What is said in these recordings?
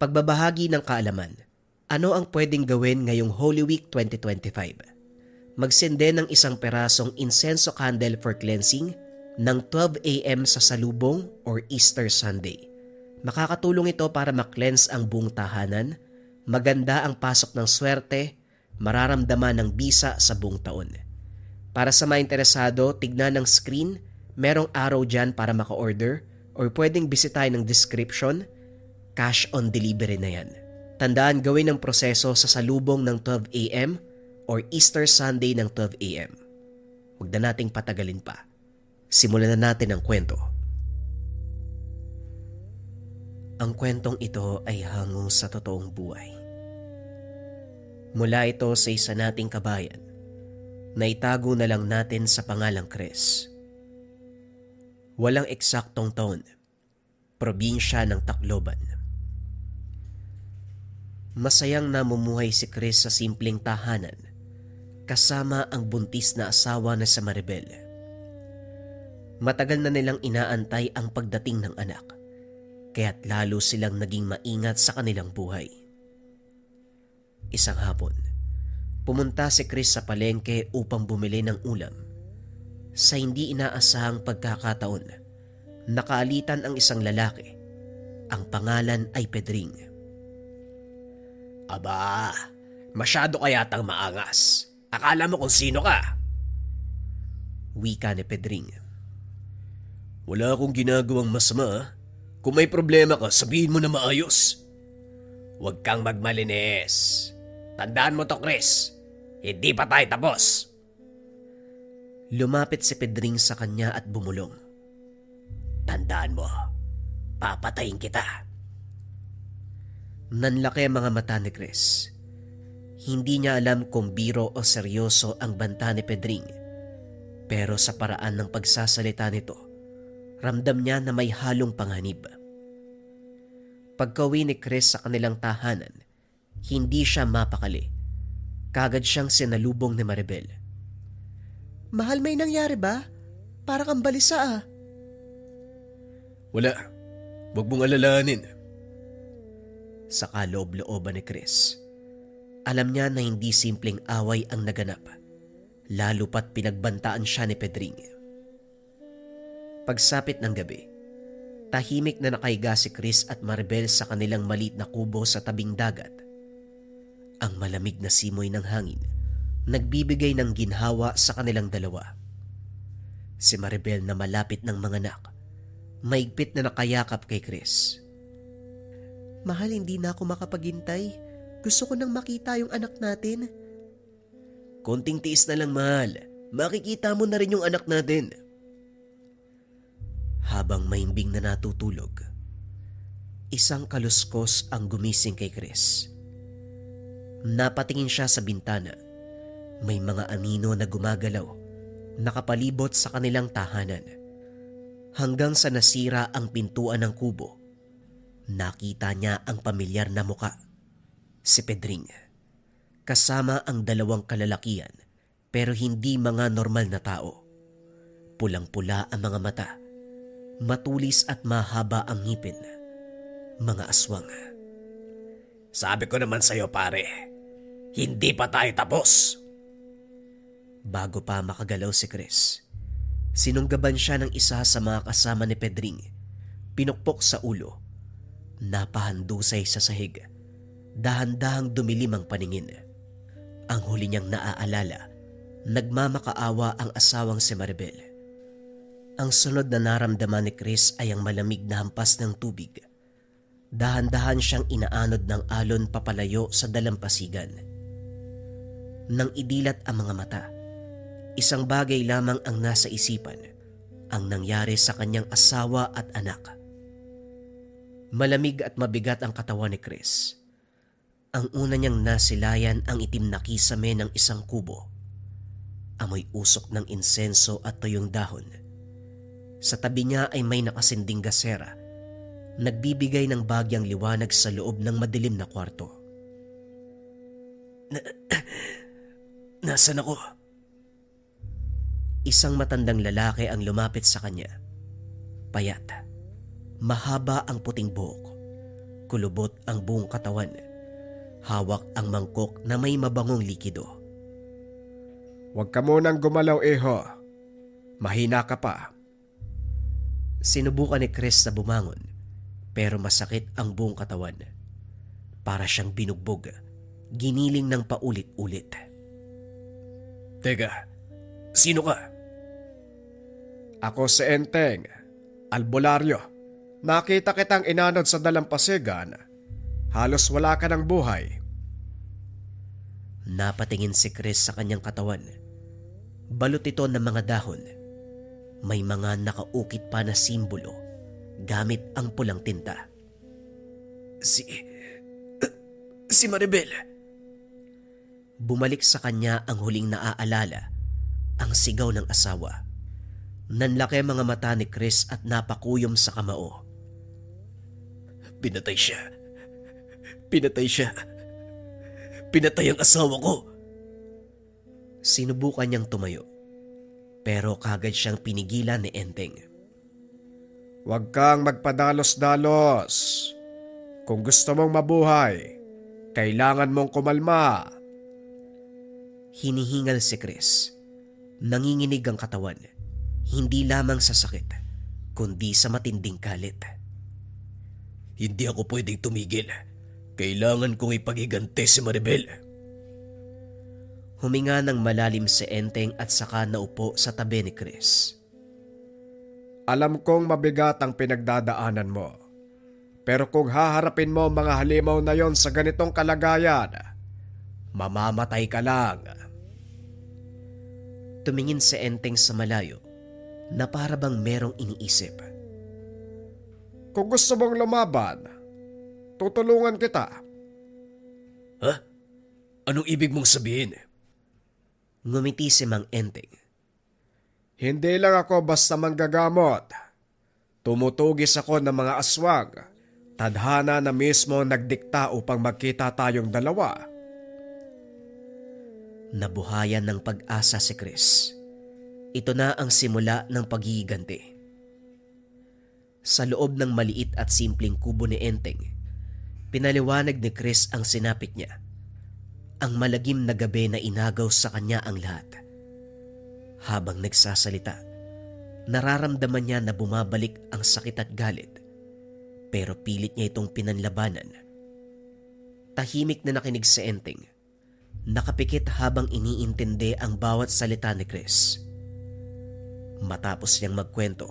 Pagbabahagi ng kaalaman. Ano ang pwedeng gawin ngayong Holy Week 2025? Magsende ng isang perasong insenso candle for cleansing ng 12 a.m. sa salubong or Easter Sunday. Makakatulong ito para ma-cleanse ang buong tahanan, maganda ang pasok ng swerte, mararamdaman ng bisa sa buong taon. Para sa mga interesado, tignan ng screen, merong arrow dyan para maka-order or pwedeng bisitahin ng description, cash on delivery na yan. Tandaan gawin ang proseso sa salubong ng 12 a.m. or Easter Sunday ng 12 a.m. Huwag na nating patagalin pa. Simulan na natin ang kwento. Ang kwentong ito ay hango sa totoong buhay. Mula ito sa isa nating kabayan na itago na lang natin sa pangalang Chris. Walang eksaktong taon, probinsya ng Tacloban. Masayang namumuhay si Chris sa simpleng tahanan kasama ang buntis na asawa na si Maribel. Matagal na nilang inaantay ang pagdating ng anak, kaya't lalo silang naging maingat sa kanilang buhay. Isang hapon, pumunta si Chris sa palengke upang bumili ng ulam. Sa hindi inaasahang pagkakataon, nakaalitan ang isang lalaki. Ang pangalan ay Pedring. Aba, masyado ka yatang maangas. Akala mo kung sino ka? Wika ni Pedring. Wala akong ginagawang masama. Kung may problema ka, sabihin mo na maayos. Huwag kang magmalinis. Tandaan mo to, Chris. Hindi pa tayo tapos. Lumapit si Pedring sa kanya at bumulong. Tandaan mo, papatayin kita. Nanlaki ang mga mata ni Chris. Hindi niya alam kung biro o seryoso ang banta ni Pedring. Pero sa paraan ng pagsasalita nito, ramdam niya na may halong panganib. Pagkauwi ni Chris sa kanilang tahanan, hindi siya mapakali. Kagad siyang sinalubong ni Maribel. Mahal, may nangyari ba? Para kang balisa ah. Wala. Huwag mong alalahanin. Sa kaloob-looban ni Chris, alam niya na hindi simpleng away ang naganap, lalo pat pinagbantaan siya ni Pedring. Pagsapit ng gabi, tahimik na nakahiga si Chris at Maribel sa kanilang maliit na kubo sa tabing dagat. Ang malamig na simoy ng hangin nagbibigay ng ginhawa sa kanilang dalawa. Si Maribel na malapit ng manganak, maigpit na nakayakap kay Chris. Mahal, hindi na ako makapaghintay. Gusto ko nang makita yung anak natin. Konting tiis na lang, mahal. Makikita mo na rin yung anak natin. Habang mahimbing na natutulog, isang kaluskos ang gumising kay Chris. Napatingin siya sa bintana. May mga anino na gumagalaw, nakapalibot sa kanilang tahanan. Hanggang sa nasira ang pintuan ng kubo, nakita niya ang pamilyar na muka, si Pedring. Kasama ang dalawang kalalakian pero hindi mga normal na tao. Pulang-pula ang mga mata, matulis at mahaba ang ngipin. Mga aswang. Sabi ko naman sa'yo, pare, hindi pa tayo tapos. Bago pa makagalaw si Chris, sinunggaban siya ng isa sa mga kasama ni Pedring. Pinukpok sa ulo. Napahandusay sa sahig. Dahan-dahang dumilim ang paningin. Ang huli niyang naaalala, nagmamakaawa ang asawang si Maribel. Ang sunod na naramdaman ni Chris ay ang malamig na hampas ng tubig. Dahan-dahan siyang inaanod ng alon papalayo sa dalampasigan. Nang idilat ang mga mata, isang bagay lamang ang nasa isipan, ang nangyari sa kanyang asawa at anak. Malamig at mabigat ang katawan ni Chris. Ang una niyang nasilayan ang itim na kisame ng isang kubo. Amoy usok ng insenso at tuyong dahon. Sa tabi niya ay may nakasinding gasera, nagbibigay ng bagyang liwanag sa loob ng madilim na kwarto. Nasaan ako? Isang matandang lalaki ang lumapit sa kanya. Payat. Mahaba ang puting buhok. kulubot ang buong katawan. Hawak ang mangkok na may mabangong likido. Huwag ka munang gumalaw, Iho. Mahina ka pa. Sinubukan ni Chris na bumangon, pero masakit ang buong katawan. Para siyang binugbog, giniling ng paulit-ulit. Teka, sino ka? Ako si Enteng, albularyo. Nakita kitang inanod sa dalampasigan. Halos wala ka ng buhay. Napatingin si Chris sa kanyang katawan. Balot ito ng mga dahon. May mga nakaukit pa na simbolo gamit ang pulang tinta. Si Maribel. Bumalik sa kanya ang huling naaalala, ang sigaw ng asawa. Nanlaki mga mata ni Chris at napakuyom sa kamao. Pinatay siya. Pinatay ang asawa ko. Sinubukan niyang tumayo, pero kagad siyang pinigilan ni Enteng. Huwag kang magpadalos-dalos. Kung gusto mong mabuhay, kailangan mong kumalma. Hinihingal si Chris. Nanginginig ang katawan, hindi lamang sa sakit, kundi sa matinding galit. Hindi ako pwedeng tumigil. Kailangan kong ipagigante si Maribel. Huminga ng malalim si Enteng at saka naupo sa tabi ni Chris. Alam kong mabigat ang pinagdadaanan mo. Pero kung haharapin mo mga halimaw na yon sa ganitong kalagayan, mamamatay ka lang. Tumingin si Enteng sa malayo na para bang merong iniisip. Kung gusto mong lumaban, tutulungan kita. Ha? Anong ibig mong sabihin? Ngumiti si Mang Enteng. Hindi lang ako basta manggagamot. Tumutugis ako ng mga aswang. Tadhana na mismo nagdikta upang magkita tayong dalawa. Nabuhayan ng pag-asa si Chris. Ito na ang simula ng paghihiganti. Sa loob ng maliit at simpleng kubo ni Enteng, pinaliwanag ni Chris ang sinapit niya. Ang malagim na gabi na inagaw sa kanya ang lahat. Habang nagsasalita, nararamdaman niya na bumabalik ang sakit at galit, pero pilit niya itong pinanlabanan. Tahimik na nakinig si Enteng, nakapikit habang iniintindi ang bawat salita ni Chris. Matapos niyang magkwento,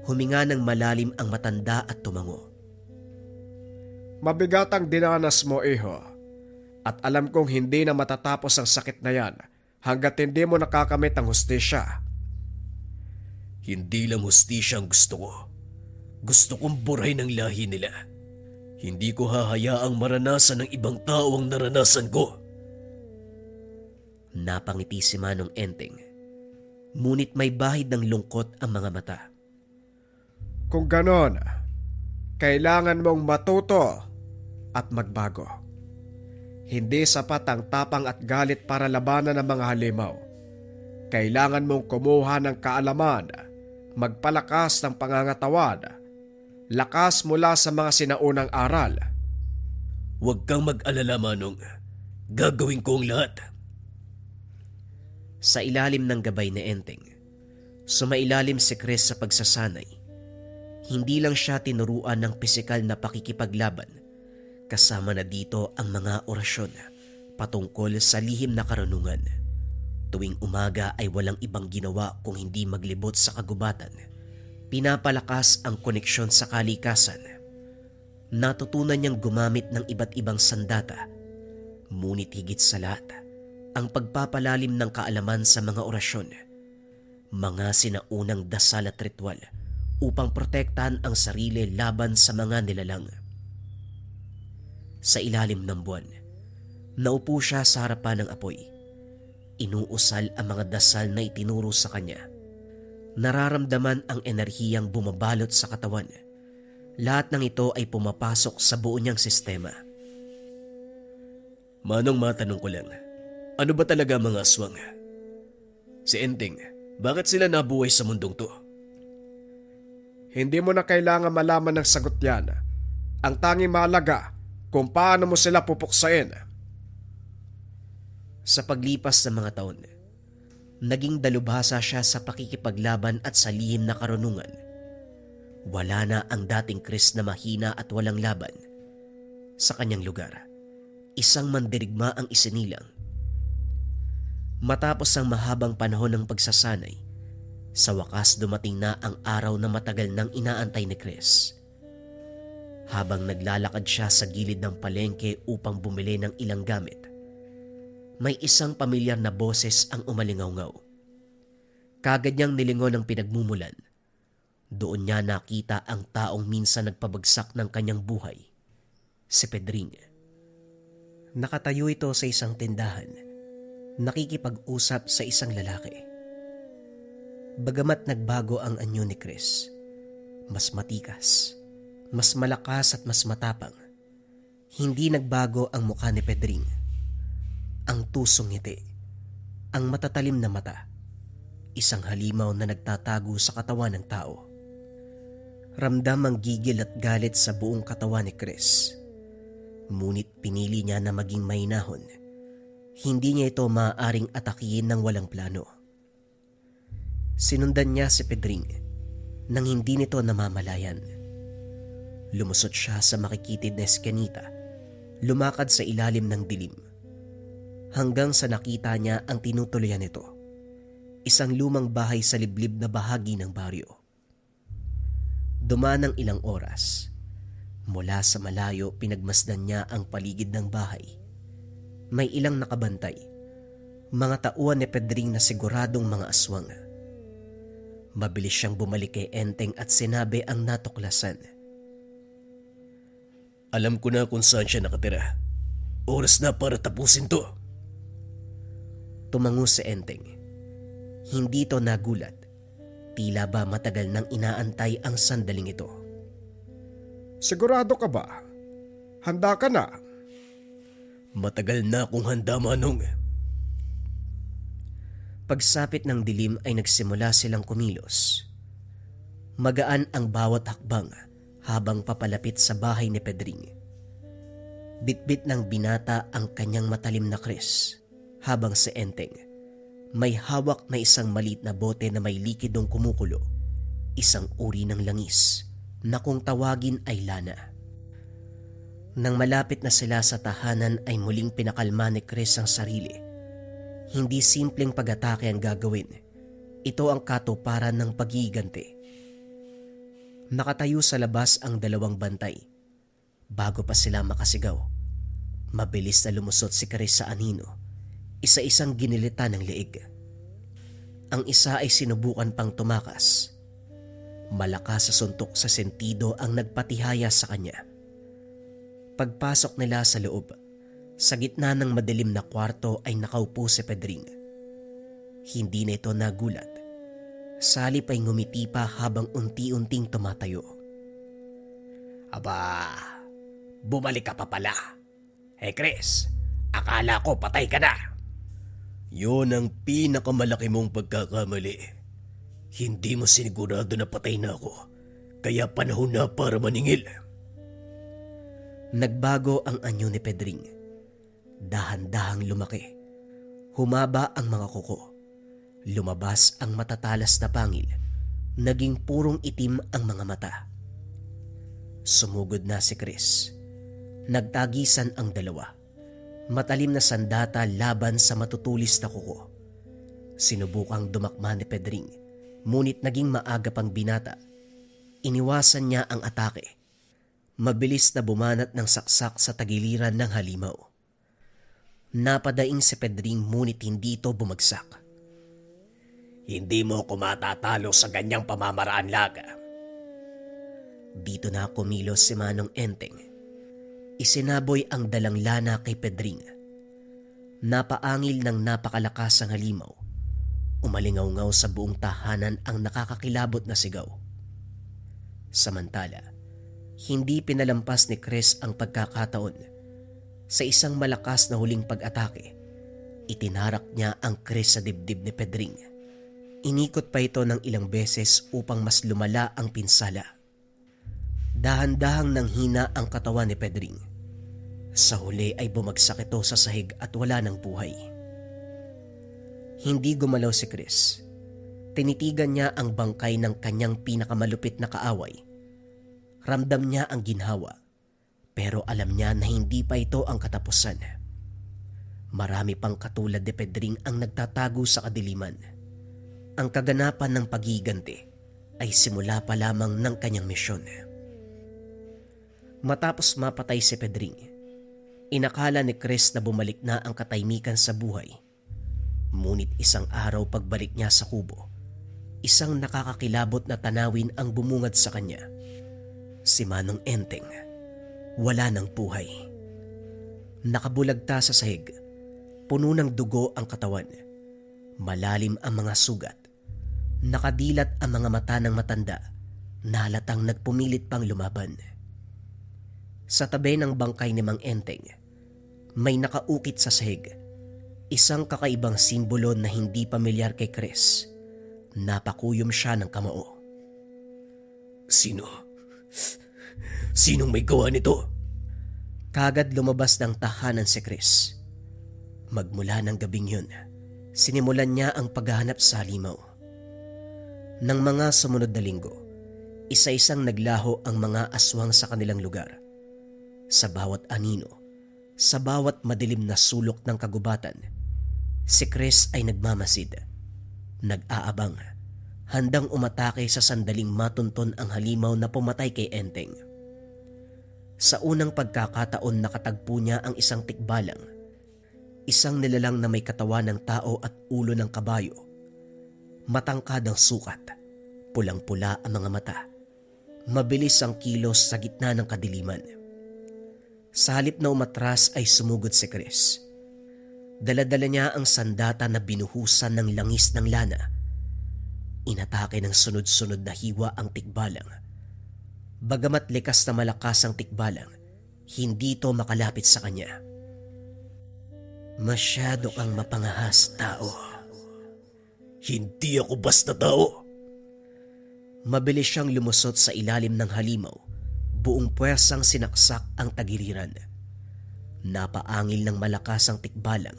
huminga ng malalim ang matanda at tumango. Mabigat ang dinanas mo, Iho. At alam kong hindi na matatapos ang sakit na yan hanggat hindi mo nakakamit ang hustisya. Hindi lang hustisya ang gusto ko. Gusto kong burahin ang lahi nila. Hindi ko hahayaang maranasan ng ibang tao ang naranasan ko. Napangiti si Manong Enteng, ngunit may bahid ng lungkot ang mga mata. Kung ganon, kailangan mong matuto at magbago. Hindi sapat ang tapang at galit para labanan ng mga halimaw. Kailangan mong kumuha ng kaalaman, magpalakas ng pangangatawan, lakas mula sa mga sinaunang aral. Huwag kang mag-alala, Manong. Gagawin ko ang lahat. Sa ilalim ng gabay ni Enteng, sumailalim si Chris sa pagsasanay. Hindi lang siya tinuruan ng pisikal na pakikipaglaban, kasama na dito ang mga orasyon patungkol sa lihim na karunungan. Tuwing umaga ay walang ibang ginawa kung hindi maglibot sa kagubatan. Pinapalakas ang koneksyon sa kalikasan. Natutunan niyang gumamit ng iba't ibang sandata. Ngunit higit sa lahat, ang pagpapalalim ng kaalaman sa mga orasyon. Mga sinaunang dasal at ritual upang protektahan ang sarili laban sa mga nilalang. Sa ilalim ng buwan, naupo siya sa harapan ng apoy. Inuusal ang mga dasal na itinuro sa kanya. Nararamdaman ang enerhiyang bumabalot sa katawan. Lahat ng ito ay pumapasok sa buo niyang sistema. Manong, matanong ko lang, ano ba talaga mga aswang? Si Enteng, bakit sila nabuhay sa mundong to? Hindi mo na kailangan malaman ng sagot yan. Ang tanging mahalaga kung paano mo sila pupuksain. Sa paglipas ng mga taon, naging dalubhasa siya sa pakikipaglaban at sa lihim na karunungan. Wala na ang dating Chris na mahina at walang laban. Sa kanyang lugar, isang mandirigma ang isinilang. Matapos ang mahabang panahon ng pagsasanay, sa wakas dumating na ang araw na matagal nang inaantay ni Chris. Habang naglalakad siya sa gilid ng palengke upang bumili ng ilang gamit, may isang pamilyar na boses ang umalingaw-ngaw. Kagad niyang nilingon ang pinagmumulan. Doon niya nakita ang taong minsan nagpabagsak ng kanyang buhay, si Pedring. Nakatayo ito sa isang tindahan, nakikipag-usap sa isang lalaki. Bagamat nagbago ang anyo ni Chris, mas matikas, mas malakas at mas matapang, hindi nagbago ang mukha ni Pedring. Ang tusong ngiti, ang matatalim na mata, isang halimaw na nagtatago sa katawan ng tao. Ramdam ang gigil at galit sa buong katawan ni Chris. Ngunit pinili niya na maging mainahon. Hindi niya ito maaaring atakihin ng walang plano. Sinundan niya si Pedring nang hindi nito namamalayan. Lumusot siya sa makikitid na eskinita, lumakad sa ilalim ng dilim. Hanggang sa nakita niya ang tinutuluyan nito, isang lumang bahay sa liblib na bahagi ng baryo. Dumaan ng ilang oras. Mula sa malayo pinagmasdan niya ang paligid ng bahay. May ilang nakabantay, mga tauhan ni Pedring na siguradong mga aswang. Mabilis siyang bumalik kay Enteng at sinabi ang natuklasan. Alam ko na kung saan siya nakatira. Oras na para tapusin to. Tumango si Enteng. Hindi ito nagulat. Tila ba matagal nang inaantay ang sandaling ito. Sigurado ka ba? Handa ka na? Matagal na akong handa, Manong. Pagsapit ng dilim ay nagsimula silang kumilos. Magaan ang bawat hakbang habang papalapit sa bahay ni Pedring. Bitbit ng binata ang kanyang matalim na Chris, habang si Enteng may hawak na isang maliit na bote na may likidong kumukulo, isang uri ng langis na kung tawagin ay lana. Nang malapit na sila sa tahanan ay muling pinakalma ni Chris ang sarili. Hindi simpleng pag-atake ang gagawin. Ito ang katuparan ng paghiganti. Nakatayo sa labas ang dalawang bantay. Bago pa sila makasigaw, mabilis na lumusot si Chris sa anino, isa-isang ginilita ng leeg. Ang isa ay sinubukan pang tumakas. Malakas sa suntok sa sentido ang nagpatihaya sa kanya. Pagpasok nila sa loob, sa gitna ng madilim na kwarto ay nakaupo si Pedring. Hindi na ito nagulat. Salip ay ngumiti pa habang unti-unting tumatayo. Aba, bumalik ka pa pala. Hey Chris, akala ko patay ka na. Yun ang pinakamalaki mong pagkakamali. Hindi mo sinigurado na patay na ako, kaya panahon na para maningil. Nagbago ang anyo ni Pedring. Dahan-dahang lumaki. Humaba ang mga kuko. Lumabas ang matatalas na pangil. Naging purong itim ang mga mata. Sumugod na si Chris. Nagtagisan ang dalawa. Matalim na sandata laban sa matutulis na kuko. Sinubukang dumakma ni Pedring, ngunit naging maaga pang binata. Iniwasan niya ang atake. Mabilis na bumanat ng saksak sa tagiliran ng halimaw. Napadaing si Pedring ngunit hindi ito bumagsak. Hindi mo ako matatalo sa ganyang pamamaraan, Laga. Dito na kumilos si Manong Enteng. Isinaboy ang dalang lana kay Pedring. Napaangil ng napakalakas ang halimaw. Umalingaw-ngaw sa buong tahanan ang nakakakilabot na sigaw. Samantala, hindi pinalampas ni Chris ang pagkakataon. Sa isang malakas na huling pag-atake, itinarak niya ang Chris sa dibdib ni Pedring. Inikot pa ito ng ilang beses upang mas lumala ang pinsala. Dahan-dahang nanghina ang katawan ni Pedring. Sa huli ay bumagsak ito sa sahig at wala ng buhay. Hindi gumalaw si Chris. Tinitigan niya ang bangkay ng kanyang pinakamalupit na kaaway. Ramdam niya ang ginhawa, pero alam niya na hindi pa ito ang katapusan. Marami pang katulad ni Pedring ang nagtatago sa kadiliman. Ang kaganapan ng paghiganti ay simula pa lamang ng kanyang misyon. Matapos mapatay si Pedring, inakala ni Chris na bumalik na ang katahimikan sa buhay. Ngunit isang araw pagbalik niya sa kubo, isang nakakakilabot na tanawin ang bumungad sa kanya. Si Manong Enteng, wala ng buhay. Nakabulagta sa sahig, puno ng dugo ang katawan. Malalim ang mga sugat. Nakadilat ang mga mata ng matanda na halatang nagpumilit pang lumaban. Sa tabi ng bangkay ni Mang Enteng, may nakaukit sa sahig. Isang kakaibang simbolo na hindi pamilyar kay Chris. Napakuyom siya ng kamao. Sino? Sinong may gawa nito? Kagad lumabas ng tahanan si Chris. Magmula ng gabing yun, sinimulan niya ang paghahanap sa halimaw. Nang mga sumunod na linggo, isa-isang naglaho ang mga aswang sa kanilang lugar. Sa bawat anino, sa bawat madilim na sulok ng kagubatan, si Chris ay nagmamasid, nag-aabang, handang umatake sa sandaling matunton ang halimaw na pumatay kay Enteng. Sa unang pagkakataon nakatagpo niya ang isang tikbalang, isang nilalang na may katawan ng tao at ulo ng kabayo. Matangkad ang sukat, pulang-pula ang mga mata, mabilis ang kilos sa gitna ng kadiliman. Sa halip na umatras ay sumugod si Chris. Dala-dala niya ang sandata na binuhusan ng langis ng lana. Inatake ng sunod-sunod na hiwa ang tikbalang. Bagamat likas na malakas ang tikbalang, hindi ito makalapit sa kanya. Masyado kang mapangahas, tao. Hindi ako basta tao. Mabilis siyang lumusot sa ilalim ng halimaw, buong puwersang sinaksak ang tagiliran. Napaangil ng malakas ang tikbalang.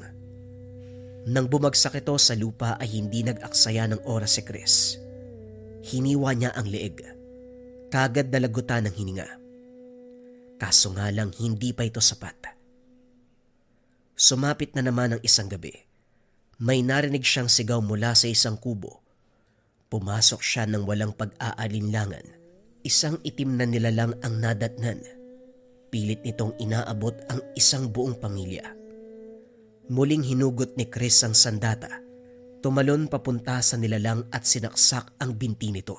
Nang bumagsak ito sa lupa ay hindi nag-aksaya ng oras si Chris. Hiniwa niya ang leeg. Kagad dalagutan ng hininga. Kaso nga lang hindi pa ito sapat. Sumapit na naman ang isang gabi. May narinig siyang sigaw mula sa isang kubo. Pumasok siya ng walang pag-aalinlangan. Isang itim na nilalang ang nadatnan. Pilit nitong inaabot ang isang buong pamilya. Muling hinugot ni Chris ang sandata. Tumalon papunta sa nilalang at sinaksak ang binti nito.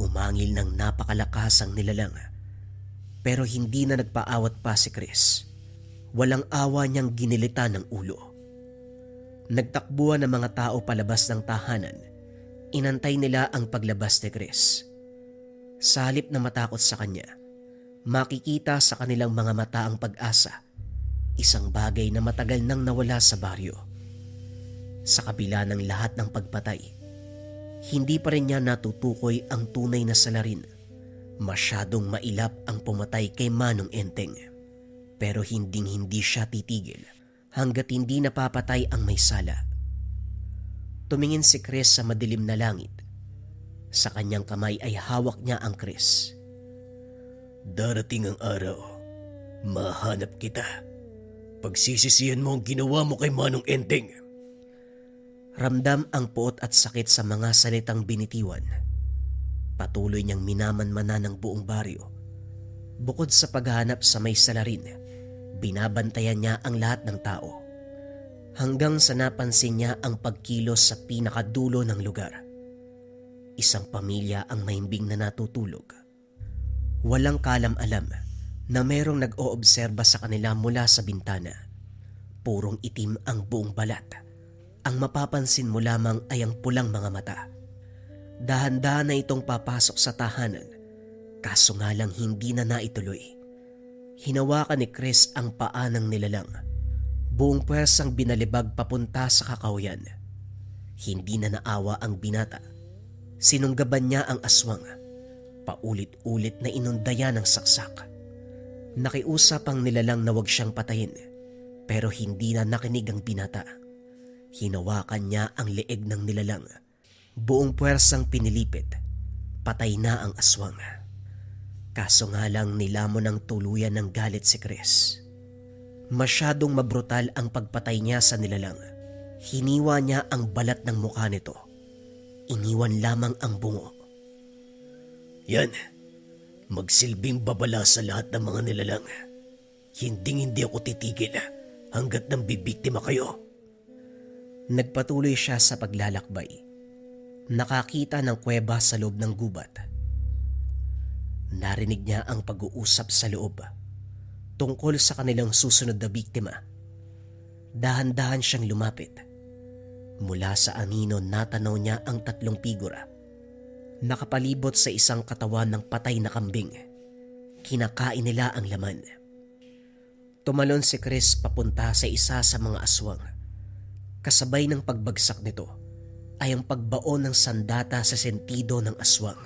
Umangil ng napakalakas ang nilalang. Pero hindi na nagpaawat pa si Chris. Walang awa niyang ginilitan ng ulo. Nagtakbuhan ng mga tao palabas ng tahanan. Inantay nila ang paglabas ni Chris. Sa halip na matakot sa kanya, makikita sa kanilang mga mata ang pag-asa, isang bagay na matagal nang nawala sa baryo. Sa kabila ng lahat ng pagpatay, hindi pa rin niya natutukoy ang tunay na salarin. Masyadong mailap ang pumatay kay Manong Enteng. Pero hinding-hindi siya titigil hanggat hindi napapatay ang may sala. Tumingin si Chris sa madilim na langit. Sa kanyang kamay ay hawak niya ang Chris. Darating ang araw, mahanap kita. Pagsisisihan mo ang ginawa mo kay Manong Enteng. Ramdam ang puot at sakit sa mga salitang binitiwan. Patuloy niyang minamanmana ng buong baryo. Bukod sa paghahanap sa may salarin, binabantayan niya ang lahat ng tao. Hanggang sa napansin niya ang pagkilos sa pinakadulo ng lugar. Isang pamilya ang mahimbing na natutulog. Walang kalam-alam na merong nag-oobserba sa kanila mula sa bintana. Purong itim ang buong balat. Ang mapapansin mo lamang ay ang pulang mga mata. Dahan-dahan na itong papasok sa tahanan, kaso nga lang hindi na naituloy. Hinawakan ni Chris ang paa ng nilalang. Buong puwersang binalibag papunta sa kakahuyan. Hindi na naawa ang binata. Sinunggaban niya ang aswang. Paulit-ulit na inundaya ng saksak. Nakiusap ang nilalang na huwag siyang patayin, pero hindi na nakinig ang binata. Hinawakan niya ang leeg ng nilalang. Buong puwersang pinilipit. Patay na ang aswang. Kaso nga lang nilamon ng tuluyan ng galit si Chris. Masyadong mabrutal ang pagpatay niya sa nilalang. Hiniwa niya ang balat ng mukha nito. Iniwan lamang ang bungo. Yan, magsilbing babala sa lahat ng mga nilalang. Hindi ako titigil hanggat nang bibiktima kayo. Nagpatuloy siya sa paglalakbay. Nakakita ng kuweba sa loob ng gubat. Narinig niya ang pag-uusap sa loob tungkol sa kanilang susunod na biktima. Dahan-dahan siyang lumapit. Mula sa anino natanaw niya ang 3 figura. Nakapalibot sa isang katawan ng patay na kambing. Kinakain nila ang laman. Tumalon si Chris papunta sa isa sa mga aswang. Kasabay ng pagbagsak nito ay ang pagbaon ng sandata sa sentido ng aswang.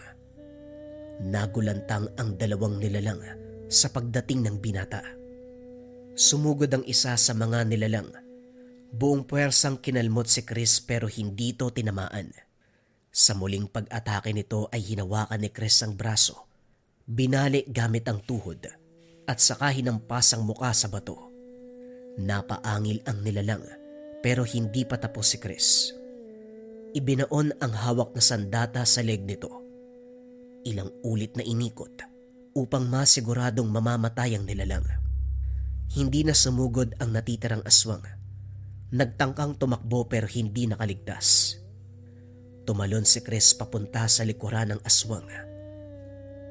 Nagulantang ang 2 nilalang sa pagdating ng binata. Sumugod ang isa sa mga nilalang. Buong puwersang kinalmot si Chris pero hindi ito tinamaan. Sa muling pag-atake nito ay hinawakan ni Chris ang braso, binali gamit ang tuhod at saka hinampas ang muka sa bato. Napaangil ang nilalang pero hindi pa tapos si Chris. Ibinaon ang hawak na sandata sa leg nito. Ilang ulit na inikot upang masiguradong mamamatay ang nilalang. Hindi na sumugod ang natitirang aswang. Nagtangkang tumakbo pero hindi nakaligtas. Tumalon si Chris papunta sa likuran ng aswang.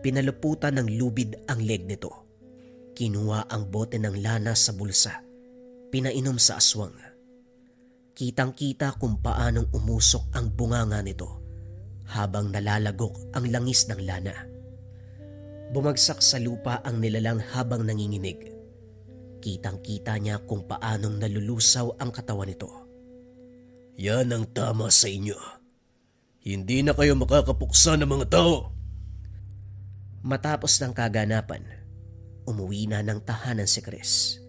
Pinaluputan ng lubid ang leg nito. Kinuha ang bote ng lana sa bulsa. Pinainom sa aswang. Kitang-kita kung paanong umusok ang bunganga nito habang nalalagok ang langis ng lana. Bumagsak sa lupa ang nilalang habang nanginginig. Kitang-kita niya kung paanong nalulusaw ang katawan nito. Yan ang tama sa inyo. Hindi na kayo makakapuksa ng mga tao. Matapos ng kaganapan, umuwi na ng tahanan si Chris.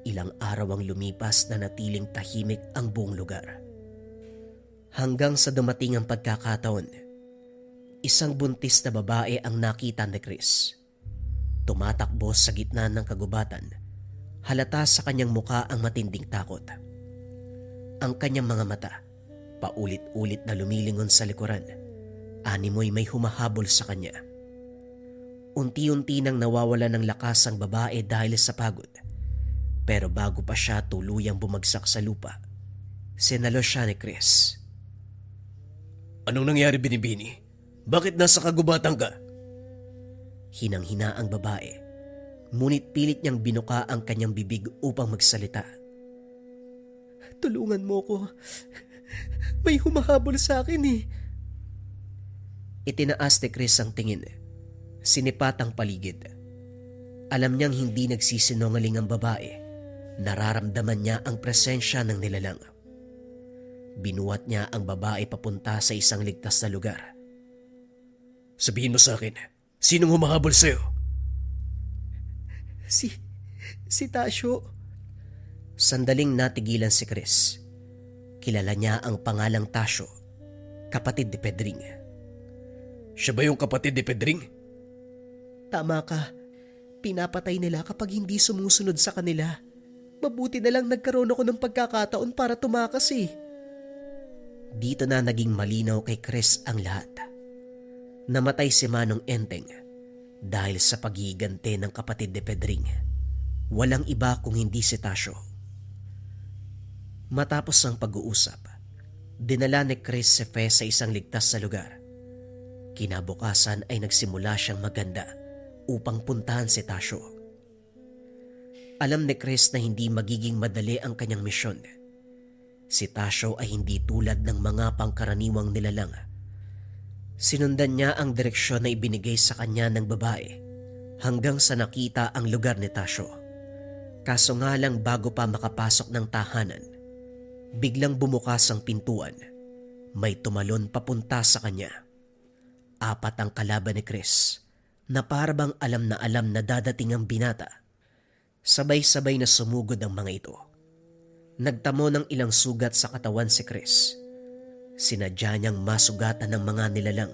Ilang araw ang lumipas na natiling tahimik ang buong lugar. Hanggang sa dumating ang pagkakataon, isang buntis na babae ang nakita ni Chris. Tumatakbo sa gitna ng kagubatan. Halata sa kanyang muka ang matinding takot. Ang kanyang mga mata, paulit-ulit na lumilingon sa likuran. Animoy may humahabol sa kanya. Unti-unti nang nawawala ng lakas ang babae dahil sa pagod. Pero bago pa siya tuluyang bumagsak sa lupa, sinalo siya ni Chris. Anong nangyari, Binibini? Bakit nasa kagubatan ka? Hinang-hina ang babae, ngunit pilit niyang binuka ang kanyang bibig upang magsalita. Tulungan mo ko. May humahabol sa akin eh. Itinaas ni Chris ang tingin. Sinipat ang paligid. Alam niyang hindi nagsisinungaling ang babae. Nararamdaman niya ang presensya ng nilalang. Binuhat niya ang babae papunta sa isang ligtas na lugar. Sabihin mo sa akin, sinong humahabol sa'yo? Si Tasyo. Sandaling natigilan si Chris. Kilala niya ang pangalang Tasyo, kapatid ni Pedring. Siya ba yung kapatid ni Pedring? Tama ka. Pinapatay nila kapag hindi sumusunod sa kanila. Mabuti na lang nagkaroon ako ng pagkakataon para tumakas eh. Dito na naging malinaw kay Chris ang lahat. Namatay si Manong Enteng dahil sa pagigante ng kapatid ni Pedring. Walang iba kung hindi si Tasyo. Matapos ang pag-uusap, dinala ni Chris si Fe sa isang ligtas na lugar. Kinabukasan ay nagsimula siyang maganda upang puntahan si Tasyo. Alam ni Chris na hindi magiging madali ang kanyang misyon. Si Tasyo ay hindi tulad ng mga pangkaraniwang nilalang. Sinundan niya ang direksyon na ibinigay sa kanya ng babae hanggang sa nakita ang lugar ni Tasyo. Kaso nga lang bago pa makapasok ng tahanan, biglang bumukas ang pintuan. May tumalon papunta sa kanya. Apat ang kalaban ni Chris na parabang alam na dadating ang binata. Sabay-sabay na sumugod ang mga ito. Nagtamo ng ilang sugat sa katawan si Chris. Sinadya niyang masugatan ng mga nilalang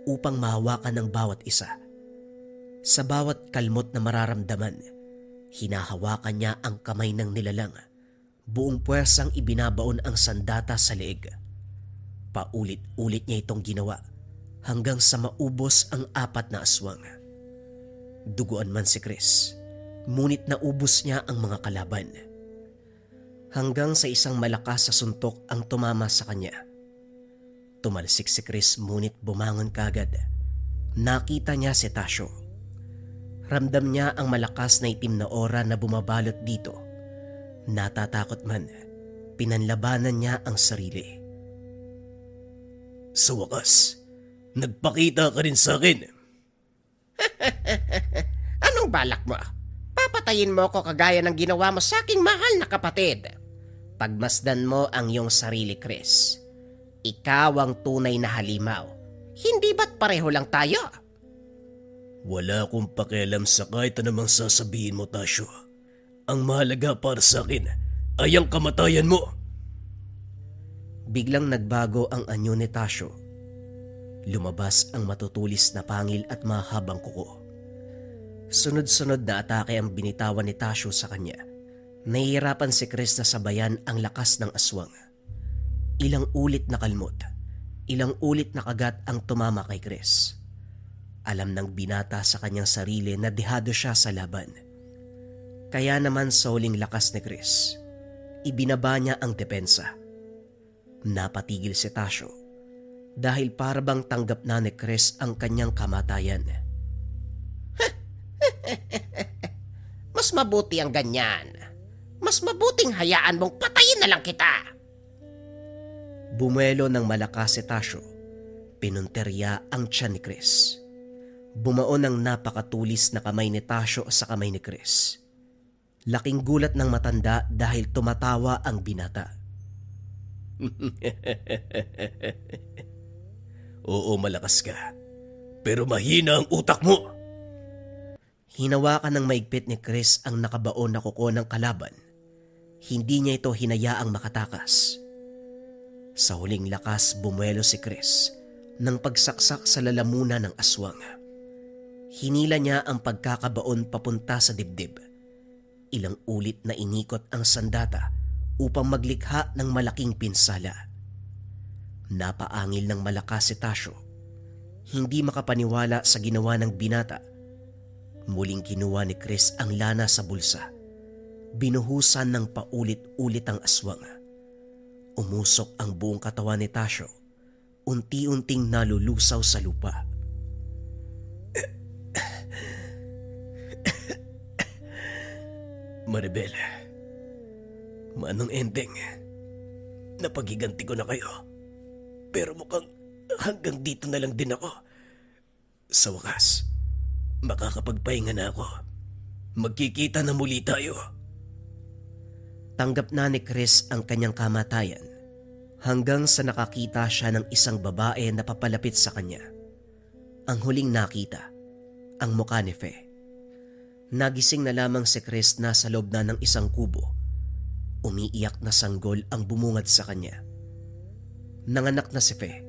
upang mahawakan ng bawat isa. Sa bawat kalmot na mararamdaman, hinahawakan niya ang kamay ng nilalang. Buong puwersang ibinabaon ang sandata sa leeg. Paulit-ulit niya itong ginawa hanggang sa maubos ang apat na aswang. Duguan man si Chris, ngunit naubos niya ang mga kalaban. Hanggang sa isang malakas sa suntok ang tumama sa kanya. Tumalsik si Chris ngunit bumangon kagad. Nakita niya si Tasyo. Ramdam niya ang malakas na itim na aura na bumabalot dito. Natatakot man, pinanlabanan niya ang sarili. Sa wakas, nagpakita ka rin sa akin. Anong balak mo? Papatayin mo ko kagaya ng ginawa mo sa aking mahal na kapatid. Pagmasdan mo ang iyong sarili, Chris. Ikaw ang tunay na halimaw. Hindi ba't pareho lang tayo? Wala akong pakialam sa kahit anumang sasabihin mo, Tasyo. Ang mahalaga para sa akin ay ang kamatayan mo. Biglang nagbago ang anyo ni Tasyo. Lumabas ang matutulis na pangil at mahabang kuko. Sunod-sunod na atake ang binitawan ni Tasyo sa kanya. Nahihirapan si Chris na sabayan ang lakas ng aswang. Ilang ulit na kalmot, ilang ulit na kagat ang tumama kay Chris. Alam ng binata sa kanyang sarili na dehado siya sa laban. Kaya naman sa huling lakas ni Chris, ibinaba niya ang depensa. Napatigil si Tasyo dahil parabang tanggap na ni Chris ang kanyang kamatayan. Mas mabuti ang ganyan. Mas mabuting hayaan mong patayin na lang kita. Bumuelo ng malakas si Tasyo. Pinunterya ang tiyan ni Chris. Bumaon ang napakatulis na kamay ni Tasyo sa kamay ni Chris. Laking gulat ng matanda dahil tumatawa ang binata. Oo, malakas ka. Pero mahina ang utak mo. Hinawakan ng maigpit ni Chris ang nakabaon na kuko ng kalaban. Hindi niya ito hinayaang makatakas. Sa huling lakas bumuelo si Chris nang pagsaksak sa lalamunan ng aswang. Hinila niya ang pagkakabaon papunta sa dibdib. Ilang ulit na inikot ang sandata upang maglikha ng malaking pinsala. Napaangil ng malakas si Tasyo. Hindi makapaniwala sa ginawa ng binata. Muling kinuha ni Chris ang lana sa bulsa. Binuhusan ng paulit-ulit ang aswang. Umusok ang buong katawan ni Tasyo. Unti-unting nalulusaw sa lupa. Maribel, manong ending. Napagiganti ko na kayo. Pero mukhang hanggang dito na lang din ako. Sa wakas, makakapagpahinga na ako. Magkikita na muli tayo. Tanggap na ni Chris ang kanyang kamatayan hanggang sa nakakita siya ng isang babae na papalapit sa kanya. Ang huling nakita, ang mukha ni Fe. Nagising na lamang si Chris na sa loob na ng isang kubo. Umiiyak na sanggol ang bumungad sa kanya. Nanganak na si Fe.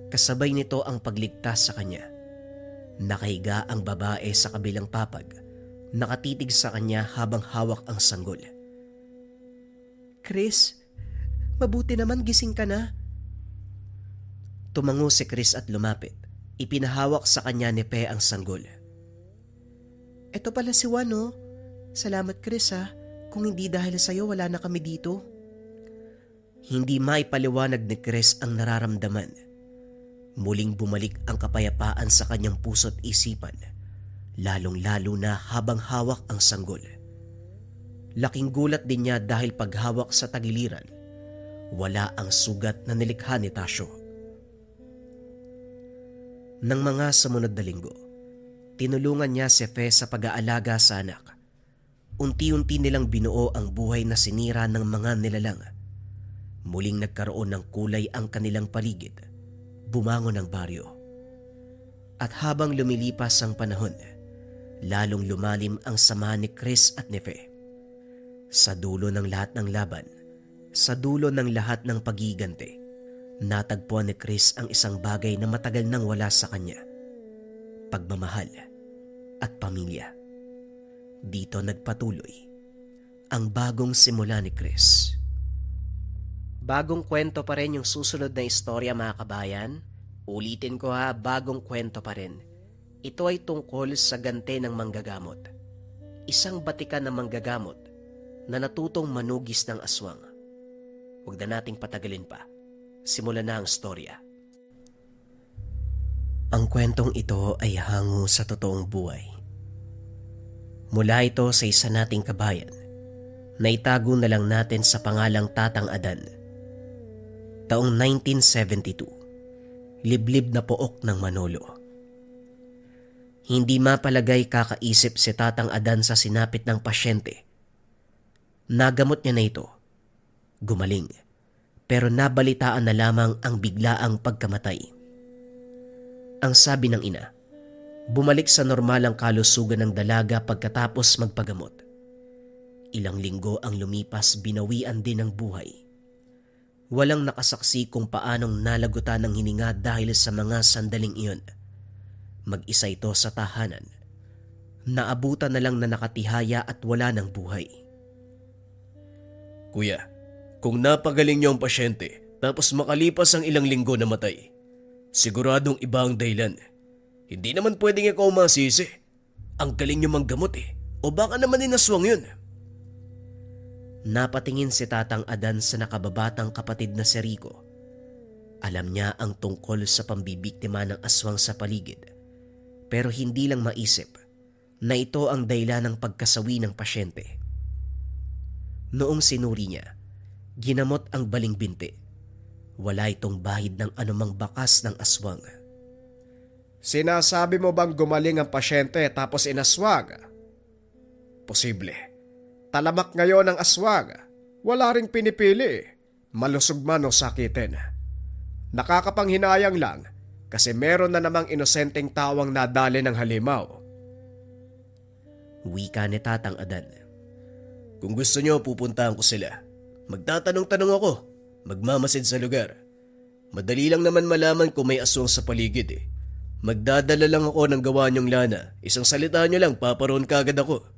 Kasabay nito ang pagligtas sa kanya. Nakahiga ang babae sa kabilang papag. Nakatitig sa kanya habang hawak ang sanggol. Chris, mabuti naman gising ka na. Tumango si Chris at lumapit. Ipinahawak sa kanya ni Fe ang sanggol. Ito pala si Juan, oh. Salamat, Chris, ha. Kung hindi dahil sa'yo, wala na kami dito. Hindi maipaliwanag ni Chris ang nararamdaman. Muling bumalik ang kapayapaan sa kanyang puso't isipan, lalong-lalo na habang hawak ang sanggol. Laking gulat din niya dahil paghawak sa tagiliran, wala ang sugat na nilikha ni Tasyo. Nang mga sumunod na linggo, tinulungan niya si Fe sa pag-aalaga sa anak. Unti-unti nilang binuo ang buhay na sinira ng mga nilalang. Muling nagkaroon ng kulay ang kanilang paligid. Bumangon ang baryo. At habang lumilipas ang panahon, lalong lumalim ang samahan ni Chris at ni Fe. Sa dulo ng lahat ng laban, sa dulo ng lahat ng pagigante, natagpuan ni Chris ang isang bagay na matagal nang wala sa kanya: pagmamahal at pamilya. Dito nagpatuloy ang bagong simula ni Chris. Bagong kwento pa rin yung susunod na istorya, mga kabayan. Ulitin ko ha, bagong kwento pa rin. Ito ay tungkol sa gante ng manggagamot. Isang batikan ng manggagamot na natutong manugis ng aswang. Huwag na nating patagalin pa. Simulan na ang storya. Ang kwentong ito ay hango sa totoong buhay. Mula ito sa isa nating kabayan na itago na lang natin sa pangalang Tatang Adan. Taong 1972, liblib na pook ng Manolo. Hindi mapalagay kakaisip si Tatang Adan sa sinapit ng pasyente. Nagamot niya na ito. Gumaling. Pero nabalitaan na lamang ang biglaang pagkamatay. Ang sabi ng ina, bumalik sa normalang kalusugan ng dalaga pagkatapos magpagamot. Ilang linggo ang lumipas, binawian din ng buhay. Walang nakasaksi kung paanong nalagutan ng hininga dahil sa mga sandaling iyon. Mag-isa ito sa tahanan. Naabutan na lang na nakatihaya at wala ng buhay. Kuya, kung napagaling niyo ang pasyente tapos makalipas ang ilang linggo na matay, siguradong iba ang dahilan. Hindi naman pwedeng ikaw masisi. Ang galing niyo manggamot O baka naman inaswang yun. Napatingin si Tatang Adan sa nakababatang kapatid na si Rico. Alam niya ang tungkol sa pambibiktima ng aswang sa paligid, pero hindi lang maisip na ito ang dahilan ng pagkasawi ng pasyente. Noong sinuri niya, ginamot ang baling binti. Wala itong bahid ng anumang bakas ng aswang. Sinasabi mo bang gumaling ang pasyente tapos inaswag? Posible. Talamak ngayon ang aswang. Wala ring pinipili. Malusog man o sakitin. Nakakapanghinayang lang kasi meron na namang inosenteng tawang nadali ng halimaw. Wika ni Tatang Adan. Kung gusto nyo, pupuntahan ko sila. Magtatanong-tanong ako. Magmamasid sa lugar. Madali lang naman malaman kung may aswang sa paligid Magdadala lang ako ng gawa niyong lana. Isang salita nyo lang, paparoon kagad ako.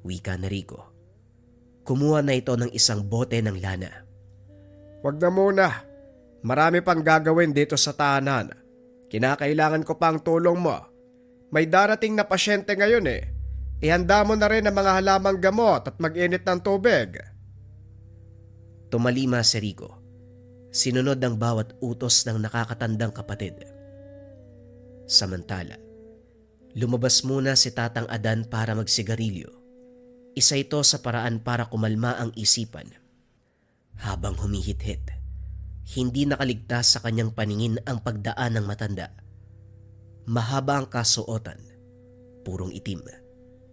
Wika ni Rico. Kumuha na ito ng isang bote ng lana. Wag na muna. Marami pang gagawin dito sa tahanan. Kinakailangan ko pang tulong mo. May darating na pasyente ngayon Ihanda mo na rin ang mga halamang gamot at mag-init ng tubig. Tumalima si Rico. Sinunod ang bawat utos ng nakakatandang kapatid. Samantala, lumabas muna si Tatang Adan para magsigarilyo. Isa ito sa paraan para kumalma ang isipan. Habang humihit-hit, hindi nakaligtas sa kanyang paningin ang pagdaan ng matanda. Mahaba ang kasuotan, purong itim.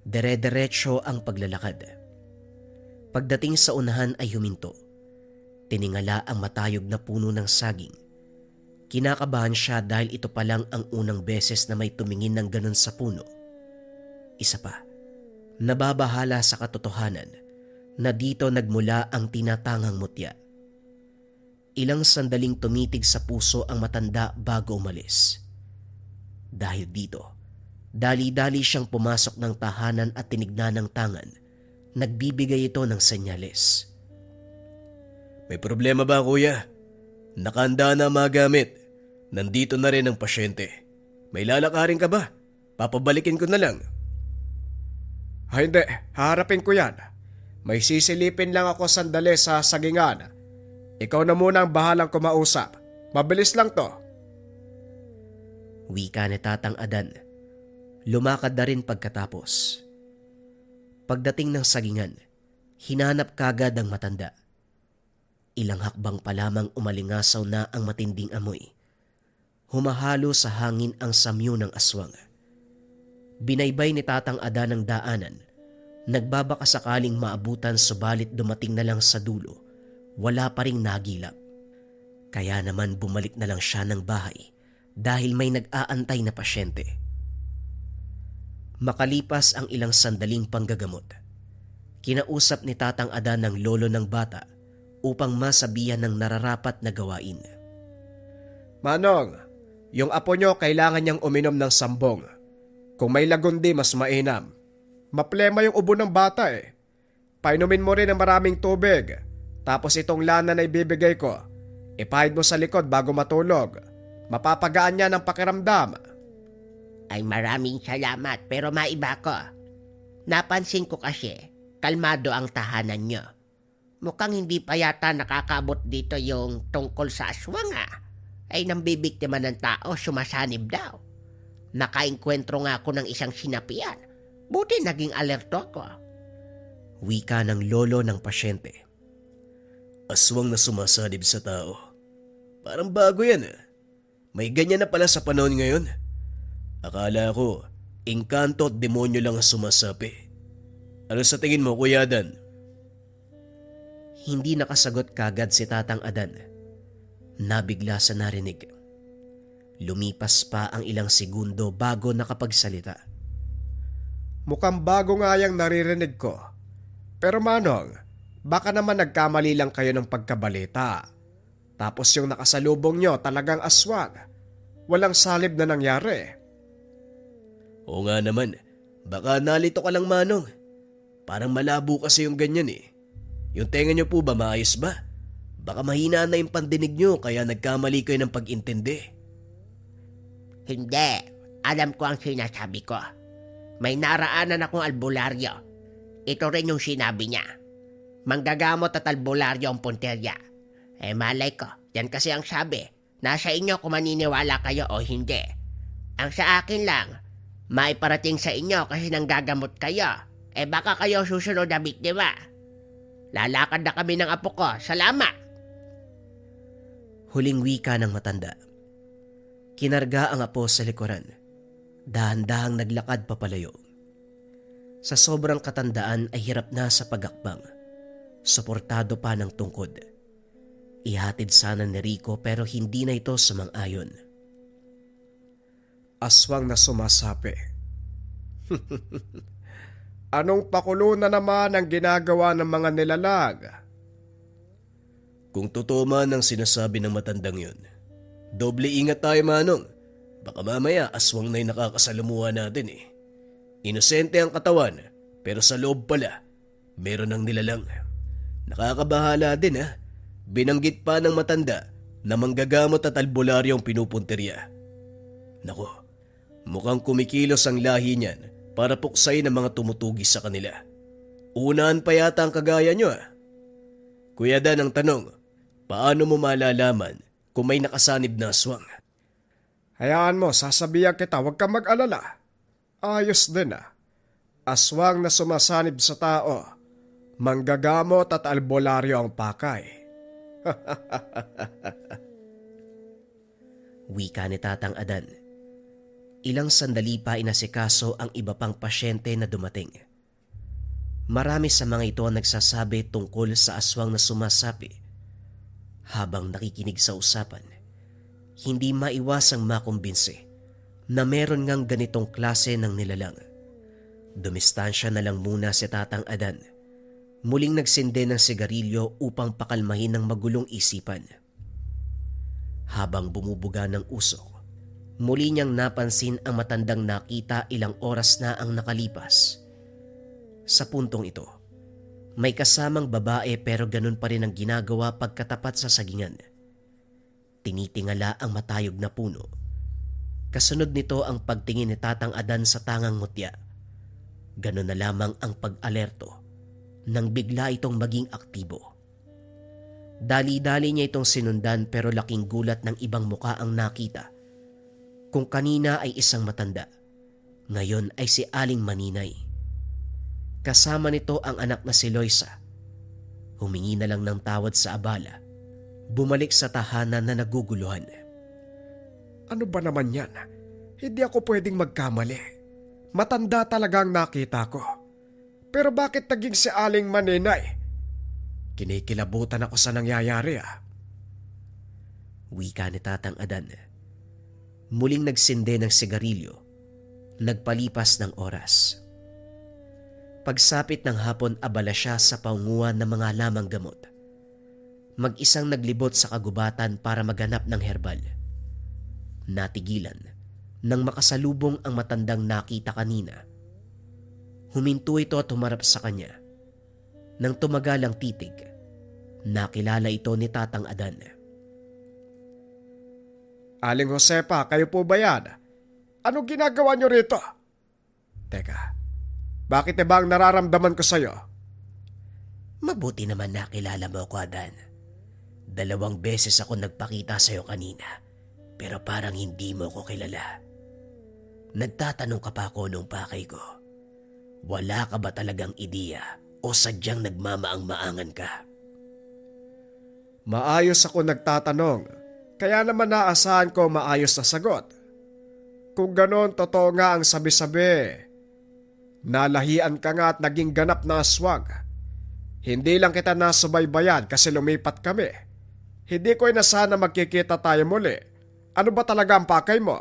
Dere-derecho ang paglalakad. Pagdating sa unahan ay huminto. Tiningala ang matayog na puno ng saging. Kinakabahan siya dahil ito pa lang ang unang beses na may tumingin ng ganun sa puno. Isa pa, nababahala sa katotohanan na dito nagmula ang tinatangang mutya. Ilang sandaling tumitig sa puso ang matanda bago umalis. Dahil dito, dali-dali siyang pumasok ng tahanan at tinignan ng tangan. Nagbibigay ito ng senyales. May problema ba, kuya? Nakahanda na mga gamit. Nandito na rin ang pasyente. May lalakarin ka ba? Papabalikin ko na lang. Hindi, haharapin ko yan. May sisilipin lang ako sandali sa sagingan. Ikaw na muna ang bahalang kumausap. Mabilis lang to. Wika ni Tatang Adan. Lumakad na rin pagkatapos. Pagdating ng sagingan, hinanap kagad ang matanda. Ilang hakbang pa lamang umalingasaw na ang matinding amoy. Humahalo sa hangin ang samyo ng aswang. Binaybay ni Tatang Adan ang daanan. Nagbabaka sakaling maabutan subalit dumating na lang sa dulo. Wala pa ring nagilap. Kaya naman bumalik na lang siya ng bahay dahil may nag-aantay na pasyente. Makalipas ang ilang sandaling panggagamot, kinausap ni Tatang Adan ng lolo ng bata upang masabihan ng nararapat na gawain. Manong, yung apo nyo kailangan niyang uminom ng sambong. Kung may lagundi, mas mainam. Maplema yung ubo ng bata eh. Painumin mo rin ng maraming tubig. Tapos itong lana na ibibigay ko, ipahid mo sa likod bago matulog. Mapapagaan niya ng pakiramdam. Ay maraming salamat pero maiba ko. Napansin ko kasi, kalmado ang tahanan nyo. Mukhang hindi pa yata nakakabot dito yung tungkol sa aswang Ay nambibiktima ng tao, sumasanib daw. Nakaengkwentro nga ako ng isang sinapian. Buti naging alerto ko. Wika ng lolo ng pasyente. Aswang na sumasanib sa tao. Parang bago yan May ganyan na pala sa panahon ngayon. Akala ko, engkanto at demonyo lang ang sumasapi. Ano sa tingin mo, Kuya Adan? Hindi nakasagot kagad si Tatang Adan. Nabigla sa narinig. Lumipas pa ang ilang segundo bago nakapagsalita. Mukhang bago nga yung naririnig ko. Pero Manong, baka naman nagkamali lang kayo ng pagkabalita. Tapos yung nakasalubong nyo talagang aswang. Walang salib na nangyari. Oo nga naman, baka nalito ka lang Manong. Parang malabo kasi yung ganyan Yung tenga nyo po ba maayos ba? Baka mahina na yung pandinig nyo kaya nagkamali kayo ng pag-intindi. Hindi. Alam ko ang sinasabi ko. May naraanan akong albularyo. Ito rin yung sinabi niya. Manggagamot at albularyo ang punterya. Malay ko, yan kasi ang sabi. Nasa inyo kung maniniwala kayo o hindi. Ang sa akin lang, maiparating sa inyo kasi nanggagamot kayo. Baka kayo susunod na biktima. Lalakad na kami ng apo ko. Salamat! Huling wika ng matanda. Kinarga ang apo sa likuran. Dahan-dahang naglakad papalayo. Sa sobrang katandaan ay hirap na sa pagakbang. Suportado pa ng tungkod. Ihatid sana ni Rico pero hindi na ito sumang-ayon. Aswang na sumasapi. Anong pakulo na naman ang ginagawa ng mga nilalag? Kung totoo man ang sinasabi ng matandang yun, doble ingat tayo Manong. Baka mamaya aswang na yung nakakasalamuha natin Inosente ang katawan, pero sa loob pala, meron ng nilalang. Nakakabahala din Binanggit pa ng matanda na manggagamot at albularyo ang pinupunterya. Nako, mukhang kumikilos ang lahi niyan para puksay ng mga tumutugis sa kanila. Unaan pa yata ang kagaya nyo Kuya Dan ang tanong, paano mo malalaman kung may nakasanib na aswang? Hayaan mo, sasabihan kita, huwag kang mag-alala. Ayos din Aswang na sumasanib sa tao, manggagamot at albularyo ang pakay. Wika ni Tatang Adan. Ilang sandali pa inasikaso ang iba pang pasyente na dumating. Marami sa mga ito ang nagsasabi tungkol sa aswang na sumasapi. Habang nakikinig sa usapan, hindi maiwasang makumbinsi na meron ngang ganitong klase ng nilalang. Dumistansya na lang muna si Tatang Adan. Muling nagsindi ng sigarilyo upang pakalmahin ng magulong isipan. Habang bumubuga ng usok, muli niyang napansin ang matandang nakita ilang oras na ang nakalipas. Sa puntong ito, may kasamang babae pero ganun pa rin ang ginagawa pagkatapat sa sagingan. Tinitingala ang matayog na puno. Kasunod nito ang pagtingin ni Tatang Adan sa tangang mutya. Ganun na lamang ang pag-alerto nang bigla itong maging aktibo. Dali-dali niya itong sinundan pero laking gulat ng ibang muka ang nakita. Kung kanina ay isang matanda, ngayon ay si Aling Maninay. Kasama nito ang anak na si Loisa. Humingi na lang ng tawad sa abala. Bumalik sa tahanan na naguguluhan. Ano ba naman yan? Hindi ako pwedeng magkamali. Matanda talaga ang nakita ko. Pero bakit naging si Aling Maninay? Kinikilabutan ako sa nangyayari Wika ni Tatang Adan. Muling nagsinde ng sigarilyo. Nagpalipas ng oras. Pagsapit ng hapon, abala siya sa paunguhan ng mga lamang gamot. Mag-isang naglibot sa kagubatan para maghanap ng herbal. Natigilan nang makasalubong ang matandang nakita kanina. Huminto ito at humarap sa kanya. Nang tumagal ang titig, nakilala ito ni Tatang Adan. Aling Josepa, kayo po ba yan? Anong ginagawa niyo rito? Teka, bakit ba ang nararamdaman ko sa'yo? Mabuti naman nakilala mo ko, Adan. 2 beses ako nagpakita sa'yo kanina, pero parang hindi mo ko kilala. Nagtatanong ka pa ako nung pakay ko. Wala ka ba talagang ideya o sadyang nagmamaang-maangan ka? Maayos ako nagtatanong, kaya naman naasahan ko maayos na sagot. Kung ganon, totoo nga ang sabi-sabi. Nalahian ka nga at naging ganap na aswang. Hindi lang kita nasubaybayan kasi lumipat kami. Hindi ko inasahan na magkikita tayo muli. Ano ba talaga ang pakay mo?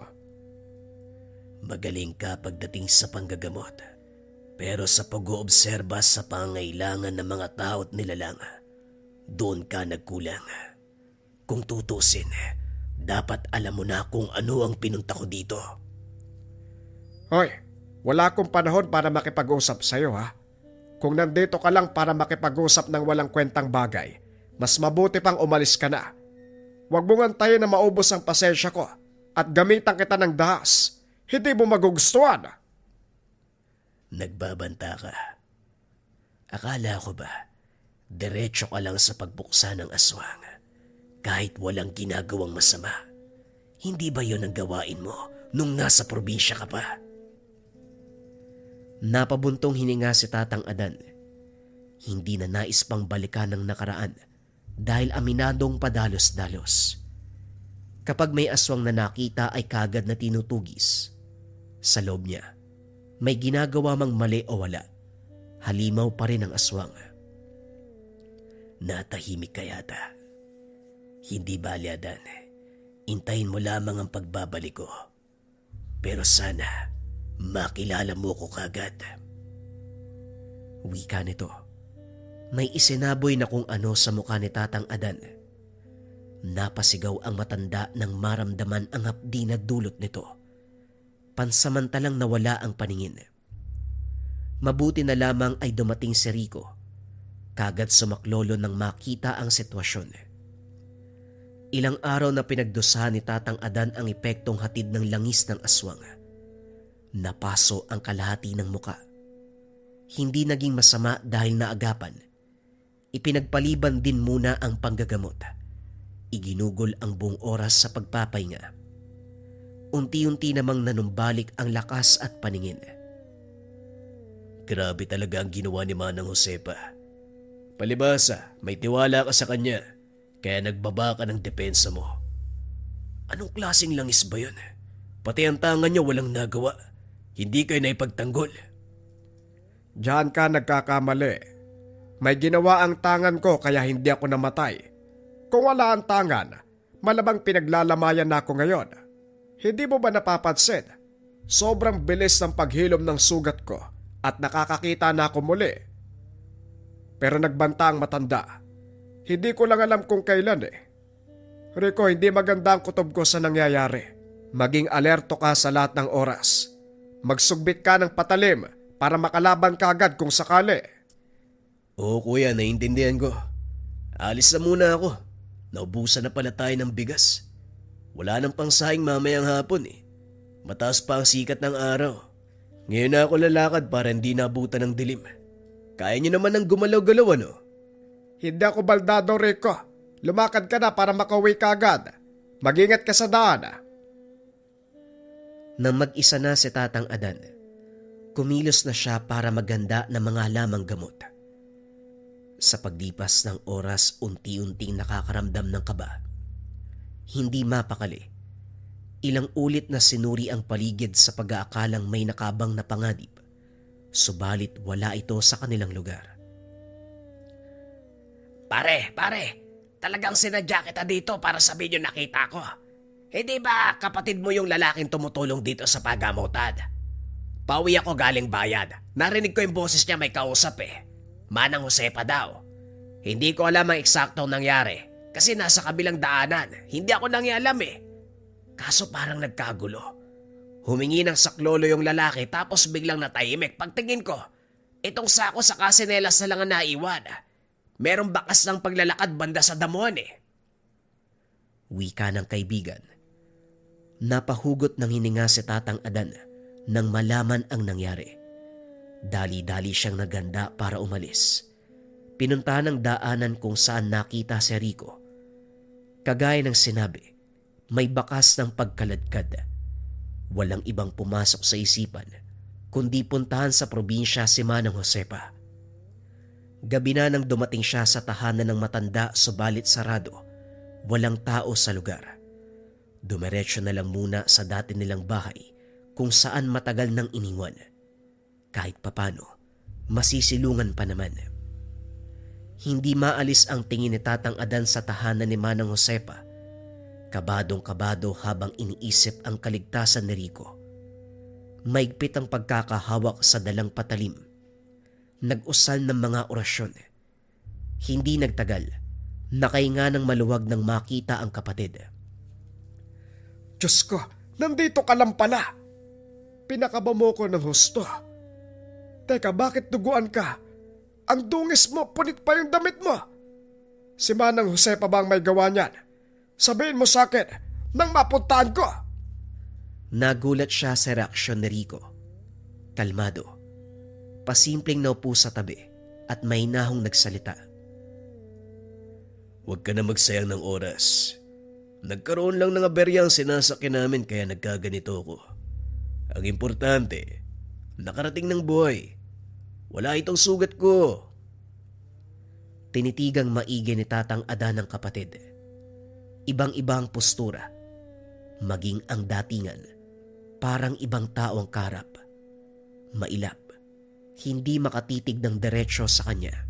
Magaling ka pagdating sa panggagamot. Pero sa pag-oobserba sa pangailangan ng mga tao at nilalang, doon ka nagkulang. Kung tutusin, dapat alam mo na kung ano ang pinunta ko dito. Hoy, wala akong panahon para makipag-usap sa'yo ha. Kung nandito ka lang para makipag-usap ng walang kwentang bagay, mas mabuti pang umalis ka na. Huwag mong antayin na maubos ang pasensya ko at gamitan kita ng dahas. Hindi mo magugustuhan. Nagbabanta ka. Akala ko ba, diretso ka lang sa pagbuksa ng aswang kahit walang ginagawang masama? Hindi ba yon ang gawain mo nung nasa probinsya ka pa? Napabuntong hininga si Tatang Adan. Hindi na nais pang balikan ng nakaraan dahil aminadong padalos-dalos. Kapag may aswang na nakita ay kagad na tinutugis. Sa loob niya, may ginagawa mang mali o wala, halimaw pa rin ang aswang. Natahimik ka yata. Hindi bali, Adan. Intayin mo lamang ang pagbabalik ko. Pero sana makilala mo ko kagad. Wika nito. May isinaboy na kung ano sa mukha ni Tatang Adan. Napasigaw ang matanda nang maramdaman ang hapdi na dulot nito. Pansamantalang nawala ang paningin. Mabuti na lamang ay dumating si Rico. Kagad sumaklolo nang makita ang sitwasyon. Ilang araw na pinagdusahan ni Tatang Adan ang epektong hatid ng langis ng aswang. Napaso ang kalahati ng muka. Hindi naging masama dahil naagapan. Ipinagpaliban din muna ang panggagamot. Iginugol ang buong oras sa pagpapahinga. Unti-unti namang nanumbalik ang lakas at paningin. Grabe talaga ang ginawa ni Manang Josepa. Palibasa, may tiwala ka sa kanya, kaya nagbaba ka ng depensa mo. Anong klaseng langis ba yun? Pati ang tangan niya walang nagawa. Hindi kayo naipagtanggol. Diyan ka nagkakamali. May ginawa ang tangan ko kaya hindi ako namatay. Kung wala ang tangan, malamang pinaglalamayan na ako ngayon. Hindi mo ba napapansin? Sobrang bilis ng paghilom ng sugat ko at nakakakita na ako muli. Pero nagbanta ang matanda. Hindi ko lang alam kung kailan eh. Rico, hindi maganda ang kutob ko sa nangyayari. Maging alerto ka sa lahat ng oras. Magsugbit ka ng patalim para makalaban ka agad kung sakali. Oo kuya, naiintindihan ko. Alis na muna ako. Naubusan na pala tayo ng bigas. Wala nang pangsahing mamayang hapon eh. Mataas pa ang sikat ng araw. Ngayon na ako lalakad para hindi nabutan ng dilim. Kaya niyo naman ang gumalaw-galaw ano? Hindi ako baldado, Rico. Lumakad ka na para makauwi ka agad. Mag-ingat ka sa daan. Nang mag-isa na si Tatang Adan, kumilos na siya para maganda ng mga lamang gamot. Sa paglipas ng oras, unti-unting nakakaramdam ng kaba. Hindi mapakali. Ilang ulit na sinuri ang paligid sa pag-aakalang may nakabang na panganib. Subalit wala ito sa kanilang lugar. Pare, talagang sinadya kita dito para sabihin yung nakita ko. Hindi ba kapatid mo yung lalaking tumutulong dito sa pagamutan? Pauwi ako galing bayad. Narinig ko yung boses niya may kausap eh. Manang Josepa daw. Hindi ko alam ang eksaktong nangyari kasi nasa kabilang daanan. Hindi ako nangialam eh. Kaso parang nagkagulo. Humingi ng saklolo yung lalaki tapos biglang natahimik. Pagtingin ko, itong sako sa kasinelas na lang ang naiwan. Merong bakas ng paglalakad banda sa damuhan eh. Wika ng kaibigan. Napahugot ng hininga si Tatang Adan nang malaman ang nangyari. Dali-dali siyang naganda para umalis. Pinuntahan ng daanan kung saan nakita si Rico. Kagaya ng sinabi, may bakas ng pagkaladkad. Walang ibang pumasok sa isipan kundi puntahan sa probinsya si Manang Josepa. Gabi na nang dumating siya sa tahanan ng matanda subalit sarado. Walang tao sa lugar. Dumiretso na lang muna sa dati nilang bahay kung saan matagal nang iniwan. Kahit papano, masisilungan pa naman. Hindi maalis ang tingin ni Tatang Adan sa tahanan ni Manang Josepa. Kabadong-kabado habang iniisip ang kaligtasan ni Rico. Maigpit ang pagkakahawak sa dalang patalim. Nag-usal ng mga orasyon. Hindi nagtagal, nakahinga ng maluwag nang makita ang kapatid. Diyos ko, nandito ka lang pala. Pinakaba mo ko ng husto. Teka, bakit duguan ka? Ang dungis mo, punit pa yung damit mo. Si Manang Josepa ba ang may gawa niyan? Sabihin mo sa akin nang mapuntahan ko. Nagulat siya sa reaksyon ni Rico. Kalmado. Pasimpleng naupo sa tabi at may nahong nagsalita. Huwag ka na magsayang ng oras. Nagkaroon lang ng aberya ang sinasakyan namin kaya nagkaganito ko. Ang importante, nakarating ng buhay. Wala itong sugat ko. Tinitigang maigi ni Tatang Adan ng kapatid. Ibang-ibang postura, maging ang datingan, parang ibang tao ang karap. Mailap, hindi makatitig ng diretsyo sa kanya.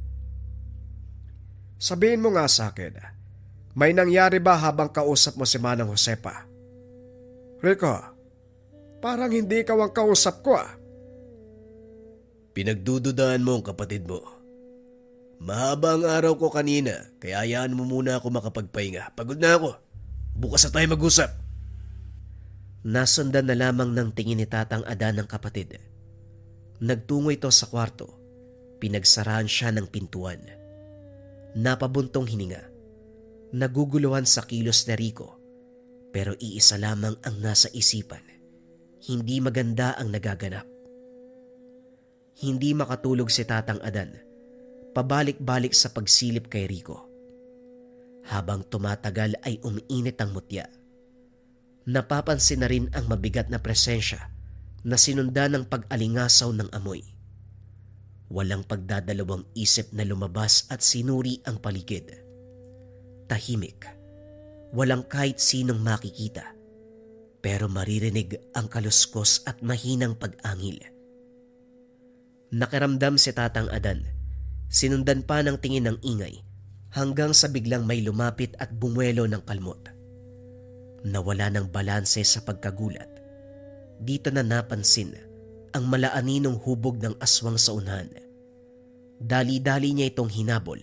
Sabihin mo nga sa akin, may nangyari ba habang kausap mo si Manang Josepa? Rico, parang hindi ikaw ang kausap ko ah. Pinagdududaan mo ang kapatid mo. Mahaba ang araw ko kanina, kaya hayaan mo muna ako makapagpahinga. Pagod na ako. Bukas na tayo mag-usap. Nasundan na lamang ng tingin ni Tatang Adan ng kapatid. Nagtungo ito sa kwarto. Pinagsarahan siya ng pintuan. Napabuntong hininga. Naguguluhan sa kilos ni Rico. Pero iisa lamang ang nasa isipan. Hindi maganda ang nagaganap. Hindi makatulog si Tatang Adan. Pabalik-balik sa pagsilip kay Rico. Habang tumatagal ay umiinit ang mutya. Napapansin na rin ang mabigat na presensya na sinundan ng pag-alingasaw ng amoy. Walang pagdadalawang isip na lumabas at sinuri ang paligid. Tahimik. Walang kahit sinong makikita. Pero maririnig ang kaluskos at mahinang pag-angil. Nakiramdam si Tatang Adan. Sinundan pa ng tingin ng ingay hanggang sa biglang may lumapit at bumuelo ng kalmot. Nawala ng balanse sa pagkagulat. Dito na napansin ang malaaninong hubog ng aswang sa unahan. Dali-dali niya itong hinabol,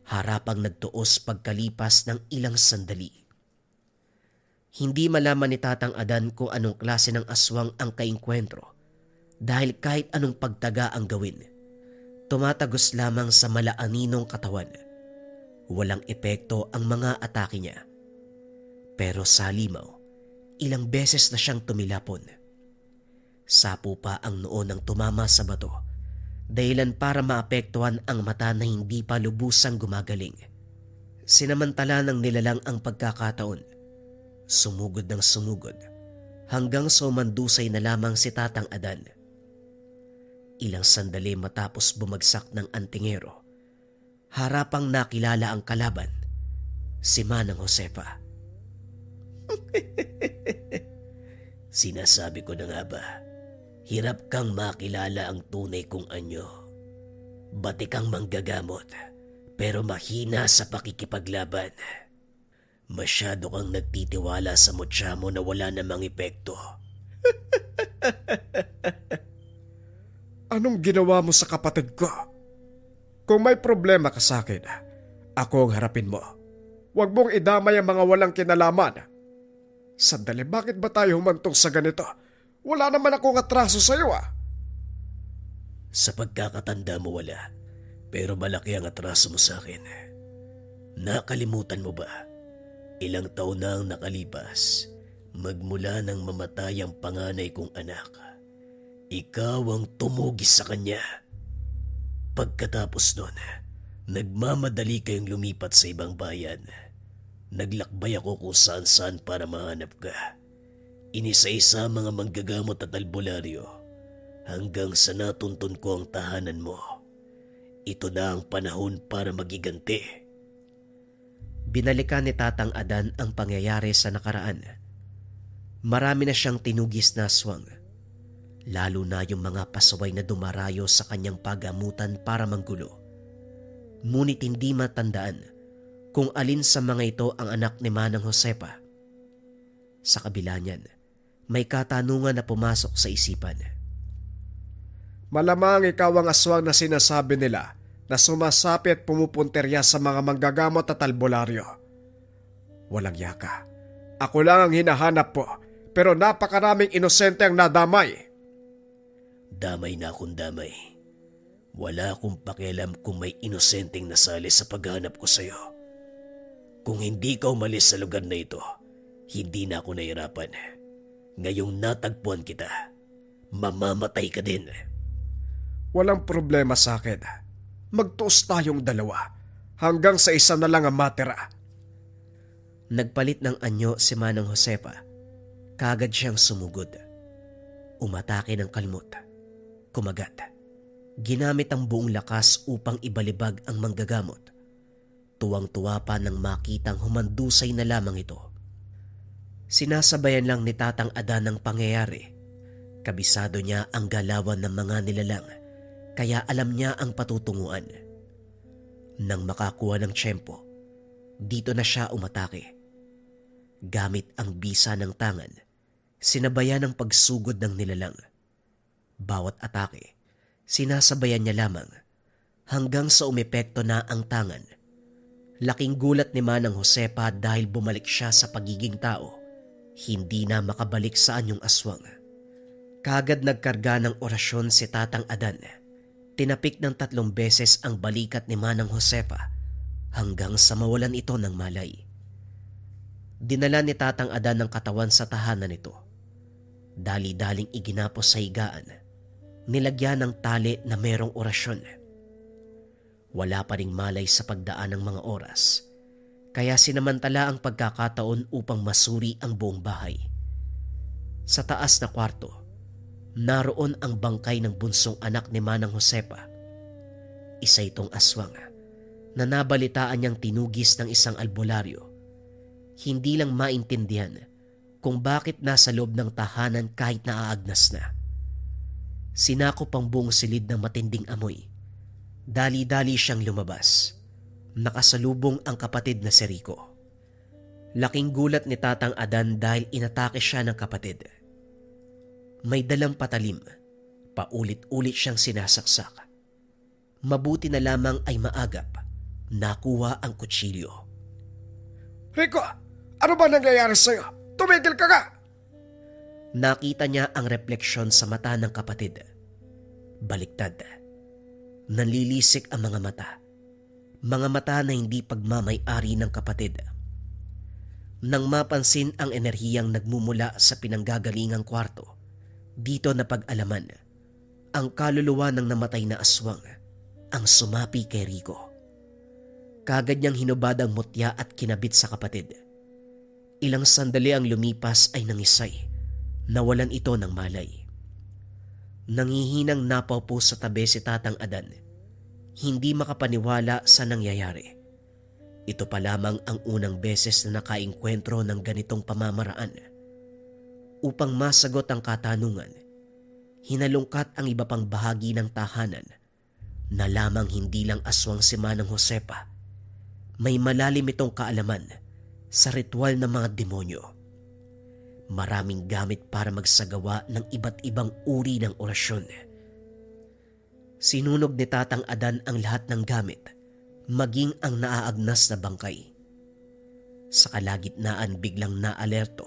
harapang nagtuos pagkalipas ng ilang sandali. Hindi malaman ni Tatang Adan kung anong klase ng aswang ang kainkwentro dahil kahit anong pagtaga ang gawin. Tumatagos lamang sa malaaninong katawan. Walang epekto ang mga atake niya. Pero sa halimaw, ilang beses na siyang tumilapon. Sapo pa ang noo ng tumama sa bato, dahilan para maapektuhan ang mata na hindi pa lubusang gumagaling. Sinamantala ng nilalang ang pagkakataon. Sumugod ng sumugod, hanggang sa umandusay na lamang si Tatang Adan. Ilang sandali matapos bumagsak ng antingero, harapang nakilala ang kalaban, si Manang Josepa. Sinasabi ko na nga ba, hirap kang makilala ang tunay kong anyo. Batik kang manggagamot, pero mahina sa pakikipaglaban. Masyado kang nagtitiwala sa mutya mo na wala namang epekto. Anong ginawa mo sa kapatid ko? Kung may problema ka sa akin, ako ang harapin mo. Huwag mong idamay ang mga walang kinalaman. Sandali, bakit ba tayo humantong sa ganito? Wala naman akong atraso sa'yo Sa pagkakatanda mo wala, pero malaki ang atraso mo sa akin. Nakalimutan mo ba? Ilang taon na ang nakalipas, magmula nang mamatay ang panganay kong anak. Ikaw ang tumugis sa kanya. Pagkatapos nun, nagmamadali kayong lumipat sa ibang bayan. Naglakbay ako kung saan-saan para mahanap ka. Inisa-isa mga manggagamot at albularyo hanggang sa natuntun ko ang tahanan mo. Ito na ang panahon para magiganti. Binalikan ni Tatang Adan ang pangyayari sa nakaraan. Marami na siyang tinugis na aswang, lalo na yung mga pasaway na dumarayo sa kanyang pagamutan para manggulo. Ngunit hindi matandaan kung alin sa mga ito ang anak ni Manang Josepa. Sa kabila niyan, may katanungan na pumasok sa isipan. Malamang ikaw ang aswang na sinasabi nila na sumasapi at pumupunterya sa mga manggagamot at albularyo. Walang yaka. Ako lang ang hinahanap po, pero napakaraming inosente ang nadamay. Damay na akong damay. Wala akong pakialam kung may inosenteng nasali sa paghanap ko sa'yo. Kung hindi ka umalis sa lugar na ito, hindi na ako nahirapan. Ngayong natagpuan kita, mamamatay ka din. Walang problema sa akin. Magtuos tayong dalawa hanggang sa isa na lang ang matira. Nagpalit ng anyo si Manang Josepa. Kagad siyang sumugod. Umatake ng kalmot. Kumagat. Ginamit ang buong lakas upang ibalibag ang manggagamot. Tuwang-tuwa pa nang makitang humandusay na lamang ito. Sinasabayan lang ni Tatang Adan ang pangyayari. Kabisado niya ang galawan ng mga nilalang, kaya alam niya ang patutunguan. Nang makakuha ng tiyempo, dito na siya umatake. Gamit ang bisa ng tangan, sinabayan ang pagsugod ng nilalang. Bawat atake, sinasabayan niya lamang hanggang sa umepekto na ang tangan. Laking gulat ni Manang Josepa dahil bumalik siya sa pagiging tao. Hindi na makabalik sa anyong aswang. Kagad nagkarga ng orasyon si Tatang Adan. Tinapik ng 3 beses ang balikat ni Manang Josepa hanggang sa mawalan ito ng malay. Dinala ni Tatang Adan ang katawan sa tahanan nito. Dali-daling iginapos sa higaan. Nilagyan ng tali na merong orasyon. Wala pa ring malay sa pagdaan ng mga oras, kaya sinamantala ang pagkakataon upang masuri ang buong bahay. Sa taas na kwarto, naroon ang bangkay ng bunsong anak ni Manang Josepa. Isa itong aswang na nabalitaan niyang tinugis ng isang albularyo. Hindi lang maintindihan kung bakit nasa loob ng tahanan kahit naaagnas na. Sinakop ang buong silid ng matinding amoy. Dali-dali siyang lumabas. Nakasalubong ang kapatid na si Rico. Laking gulat ni Tatang Adan dahil inatake siya ng kapatid. May dalang patalim. Paulit-ulit siyang sinasaksak. Mabuti na lamang ay maagap. Nakuha ang kutsilyo. Rico, ano ba nangyayari sa'yo? Tumigil ka nga! Nakita niya ang refleksyon sa mata ng kapatid. Baliktad. Nanlilisik ang mga mata. Mga mata na hindi pagmamay-ari ng kapatid. Nang mapansin ang enerhiyang nagmumula sa pinanggagalingang kwarto, dito napag-alaman ang kaluluwa ng namatay na aswang ang sumapi kay Rico. Kagad niyang hinubad ang mutya at kinabit sa kapatid. Ilang sandali ang lumipas ay nangisay. Nawalan ito ng malay. Nangihinang napaupo sa tabi si Tatang Adan. Hindi makapaniwala sa nangyayari. Ito pa lamang ang unang beses na nakaengkwentro ng ganitong pamamaraan. Upang masagot ang katanungan, hinalungkat ang iba pang bahagi ng tahanan na lamang hindi lang aswang si Manang Josepa. May malalim itong kaalaman sa ritual ng mga demonyo. Maraming gamit para magsagawa ng iba't ibang uri ng orasyon. Sinunog ni Tatang Adan ang lahat ng gamit, maging ang naaagnas na bangkay. Sa kalagitnaan biglang naalerto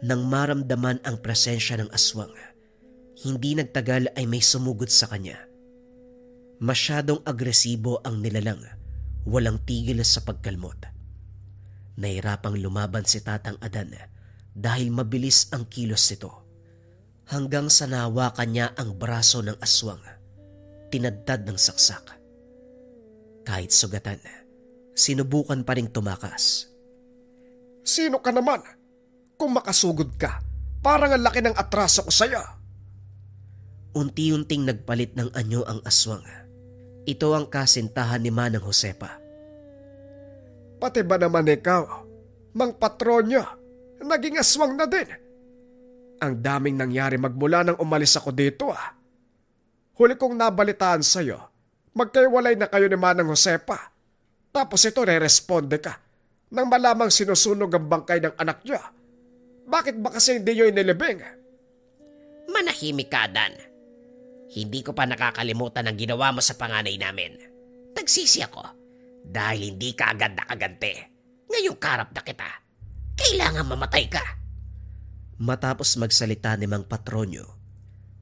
nang maramdaman ang presensya ng aswang. Hindi nagtagal ay may sumugod sa kanya. Masyadong agresibo ang nilalang, walang tigil sa pagkalmot. Nahirapang lumaban si Tatang Adan dahil mabilis ang kilos nito. Hanggang sa nahawakan niya ang braso ng aswang, tinadtad ng saksak. Kahit sugatan, sinubukan pa ring tumakas. Sino ka naman? Kung makasugod ka, parang ang laki ng atraso ko sa'yo. Unti-unting nagpalit ng anyo ang aswang. Ito ang kasintahan ni Manang Josepa. Pati ba naman ikaw, Mang Patronyo, naging aswang na din? Ang daming nangyari magmula nang umalis ako dito ah. Huli kong nabalitaan sa'yo, magkaiwalay na kayo ni Manang Josepa. Tapos ito re-responde ka nang malamang sinusunog ang bangkay ng anak niya. Bakit ba kasi hindi nyo inilibing? Manahimik ka, Adan. Hindi ko pa nakakalimutan ang ginawa mo sa panganay namin. Nagsisi ako dahil hindi ka agad nakagante. Ngayong karap na kita. Kailangan mamatay ka. Matapos magsalita ni Mang Patronyo,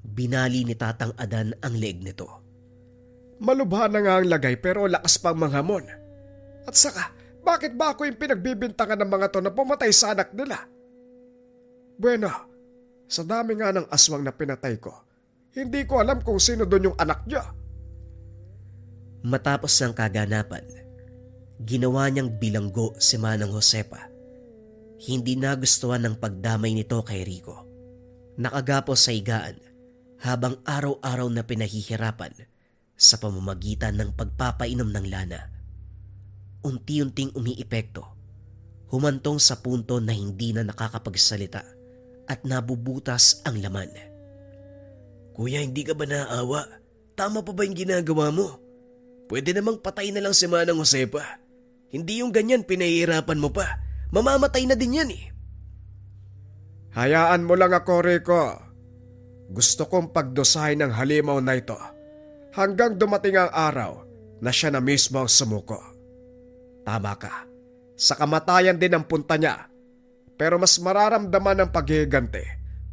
binali ni Tatang Adan ang leeg nito. Malubha na nga ang lagay pero lakas pang manghamon. At saka, bakit ba ako yung pinagbibintangan ng mga to na pumatay sa anak nila? Bueno, sa dami nga ng aswang na pinatay ko, hindi ko alam kung sino doon yung anak niya. Matapos ng kaganapan, ginawa niyang bilanggo si Manang Josepa. Hindi nagustuhan ng pagdamay nito kay Rico. Nakagapos sa higaan habang araw-araw na pinahihirapan sa pamamagitan ng pagpapainom ng lana. Unti-unting umiipekto, humantong sa punto na hindi na nakakapagsalita at nabubutas ang laman. Kuya, hindi ka ba naaawa? Tama pa ba yung ginagawa mo? Pwede namang patay na lang si Manang Josepa. Hindi yung ganyan pinahihirapan mo pa. Mamamatay na din yan eh. Hayaan mo lang ako, Rico. Gusto kong pagdusahin ng halimaw na ito hanggang dumating ang araw na siya na mismo ang sumuko. Tama ka. Sa kamatayan din ang punta niya. Pero mas mararamdaman ang paghihiganti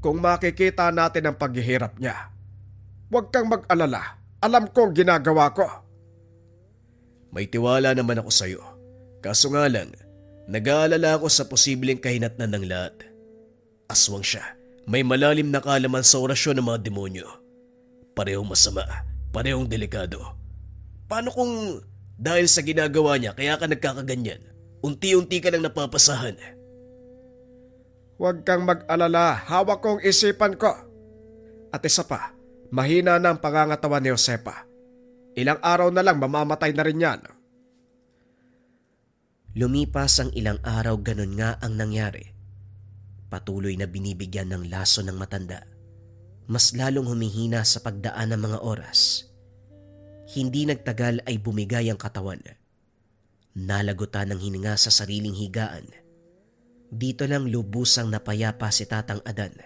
kung makikita natin ang paghihirap niya. Huwag kang mag-alala. Alam ko ang ginagawa ko. May tiwala naman ako sa'yo. Kaso nga lang, nag-aalala ako sa posibleng kahinatnan ng lahat. Aswang siya. May malalim na kaalaman sa orasyon ng mga demonyo. Parehong masama, parehong delikado. Paano kung dahil sa ginagawa niya kaya ka nagkakaganyan? Unti-unti ka lang napapasahan. Huwag kang mag-alala. Hawak ko ang isipan ko. At isa pa, mahina na ang pangangatawan ni Josepa. Ilang araw na lang mamamatay na rin yan. Lumipas ang ilang araw, ganun nga ang nangyari. Patuloy na binibigyan ng laso ng matanda. Mas lalong humihina sa pagdaan ng mga oras. Hindi nagtagal ay bumigay ang katawan. Nalagutan ng hininga sa sariling higaan. Dito lang lubusang napayapa si Tatang Adan.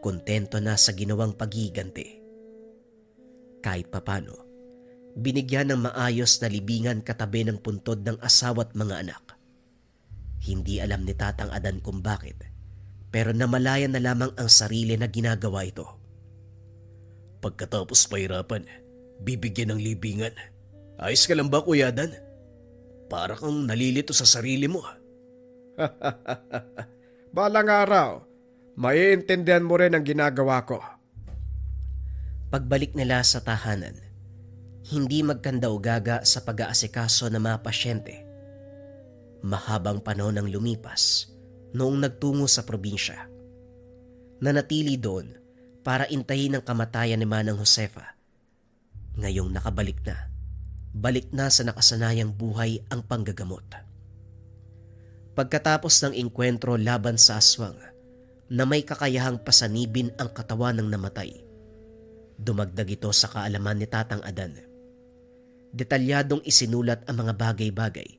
Kontento na sa ginawang paghiganti. Kahit papano, binigyan ng maayos na libingan katabi ng puntod ng asawa at mga anak. Hindi alam ni Tatang Adan kung bakit, pero namalayan na lamang ang sarili na ginagawa ito. Pagkatapos pahirapan, bibigyan ng libingan. Ayos ka lang ba, Kuya Dan? Para kang nalilito sa sarili mo. Balang araw, maiintindihan mo rin ang ginagawa ko. Pagbalik nila sa tahanan, hindi magkanda-ugaga sa pag-aasikaso ng mga pasyente. Mahabang panahon ang lumipas noong nagtungo sa probinsya. Nanatili doon para intayin ang kamatayan ni Manang Josefa. Ngayong nakabalik na, balik na sa nakasanayang buhay ang panggagamot. Pagkatapos ng engkwentro laban sa aswang na may kakayahang pasanibin ang katawan ng namatay, dumagdag ito sa kaalaman ni Tatang Adan. Detalyadong isinulat ang mga bagay-bagay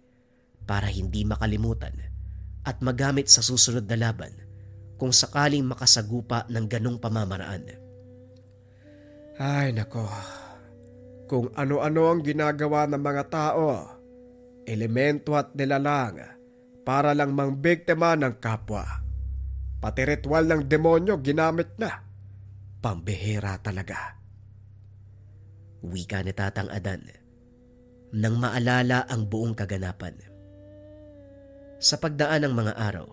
para hindi makalimutan at magamit sa susunod na laban kung sakaling makasagupa ng ganong pamamaraan. Ay nako, kung ano-ano ang ginagawa ng mga tao, elemento at nilalang para lang mangbiktima ng kapwa. Pati ritual ng demonyo ginamit na. Pambihira talaga. Wika ni Tatang Adan nang maalala ang buong kaganapan. Sa pagdaan ng mga araw,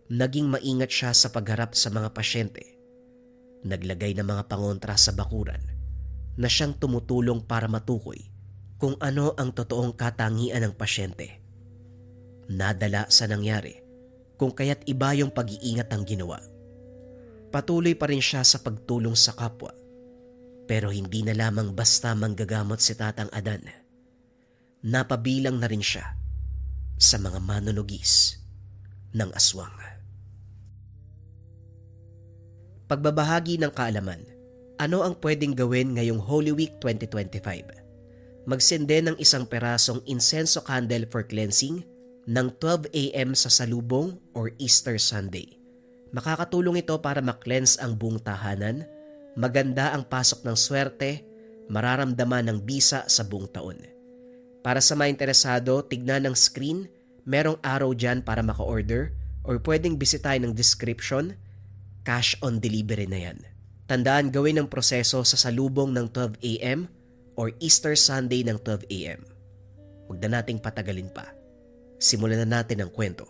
naging maingat siya sa pagharap sa mga pasyente. Naglagay ng mga pangontra sa bakuran na siyang tumutulong para matukoy kung ano ang totoong katangian ng pasyente. Nadala sa nangyari kung kaya't iba yung pag-iingat ang ginawa. Patuloy pa rin siya sa pagtulong sa kapwa, pero hindi na lamang basta manggagamot si Tatang Adan. Napabilang na rin siya sa mga manunugis ng aswang. Pagbabahagi ng kaalaman, ano ang pwedeng gawin ngayong Holy Week 2025? Magsende ng isang perasong insenso candle for cleansing ng 12 a.m. sa Salubong or Easter Sunday. Makakatulong ito para ma-cleanse ang buong tahanan, maganda ang pasok ng swerte, mararamdaman ng bisa sa buong taon. Para sa mga interesado, tignan ng screen, merong arrow dyan para maka-order or pwedeng bisitahin ng description, cash on delivery na yan. Tandaan gawin ang proseso sa Salubong ng 12 a.m. or Easter Sunday ng 12 a.m. Huwag na nating patagalin pa. Simulan na natin ang kwento.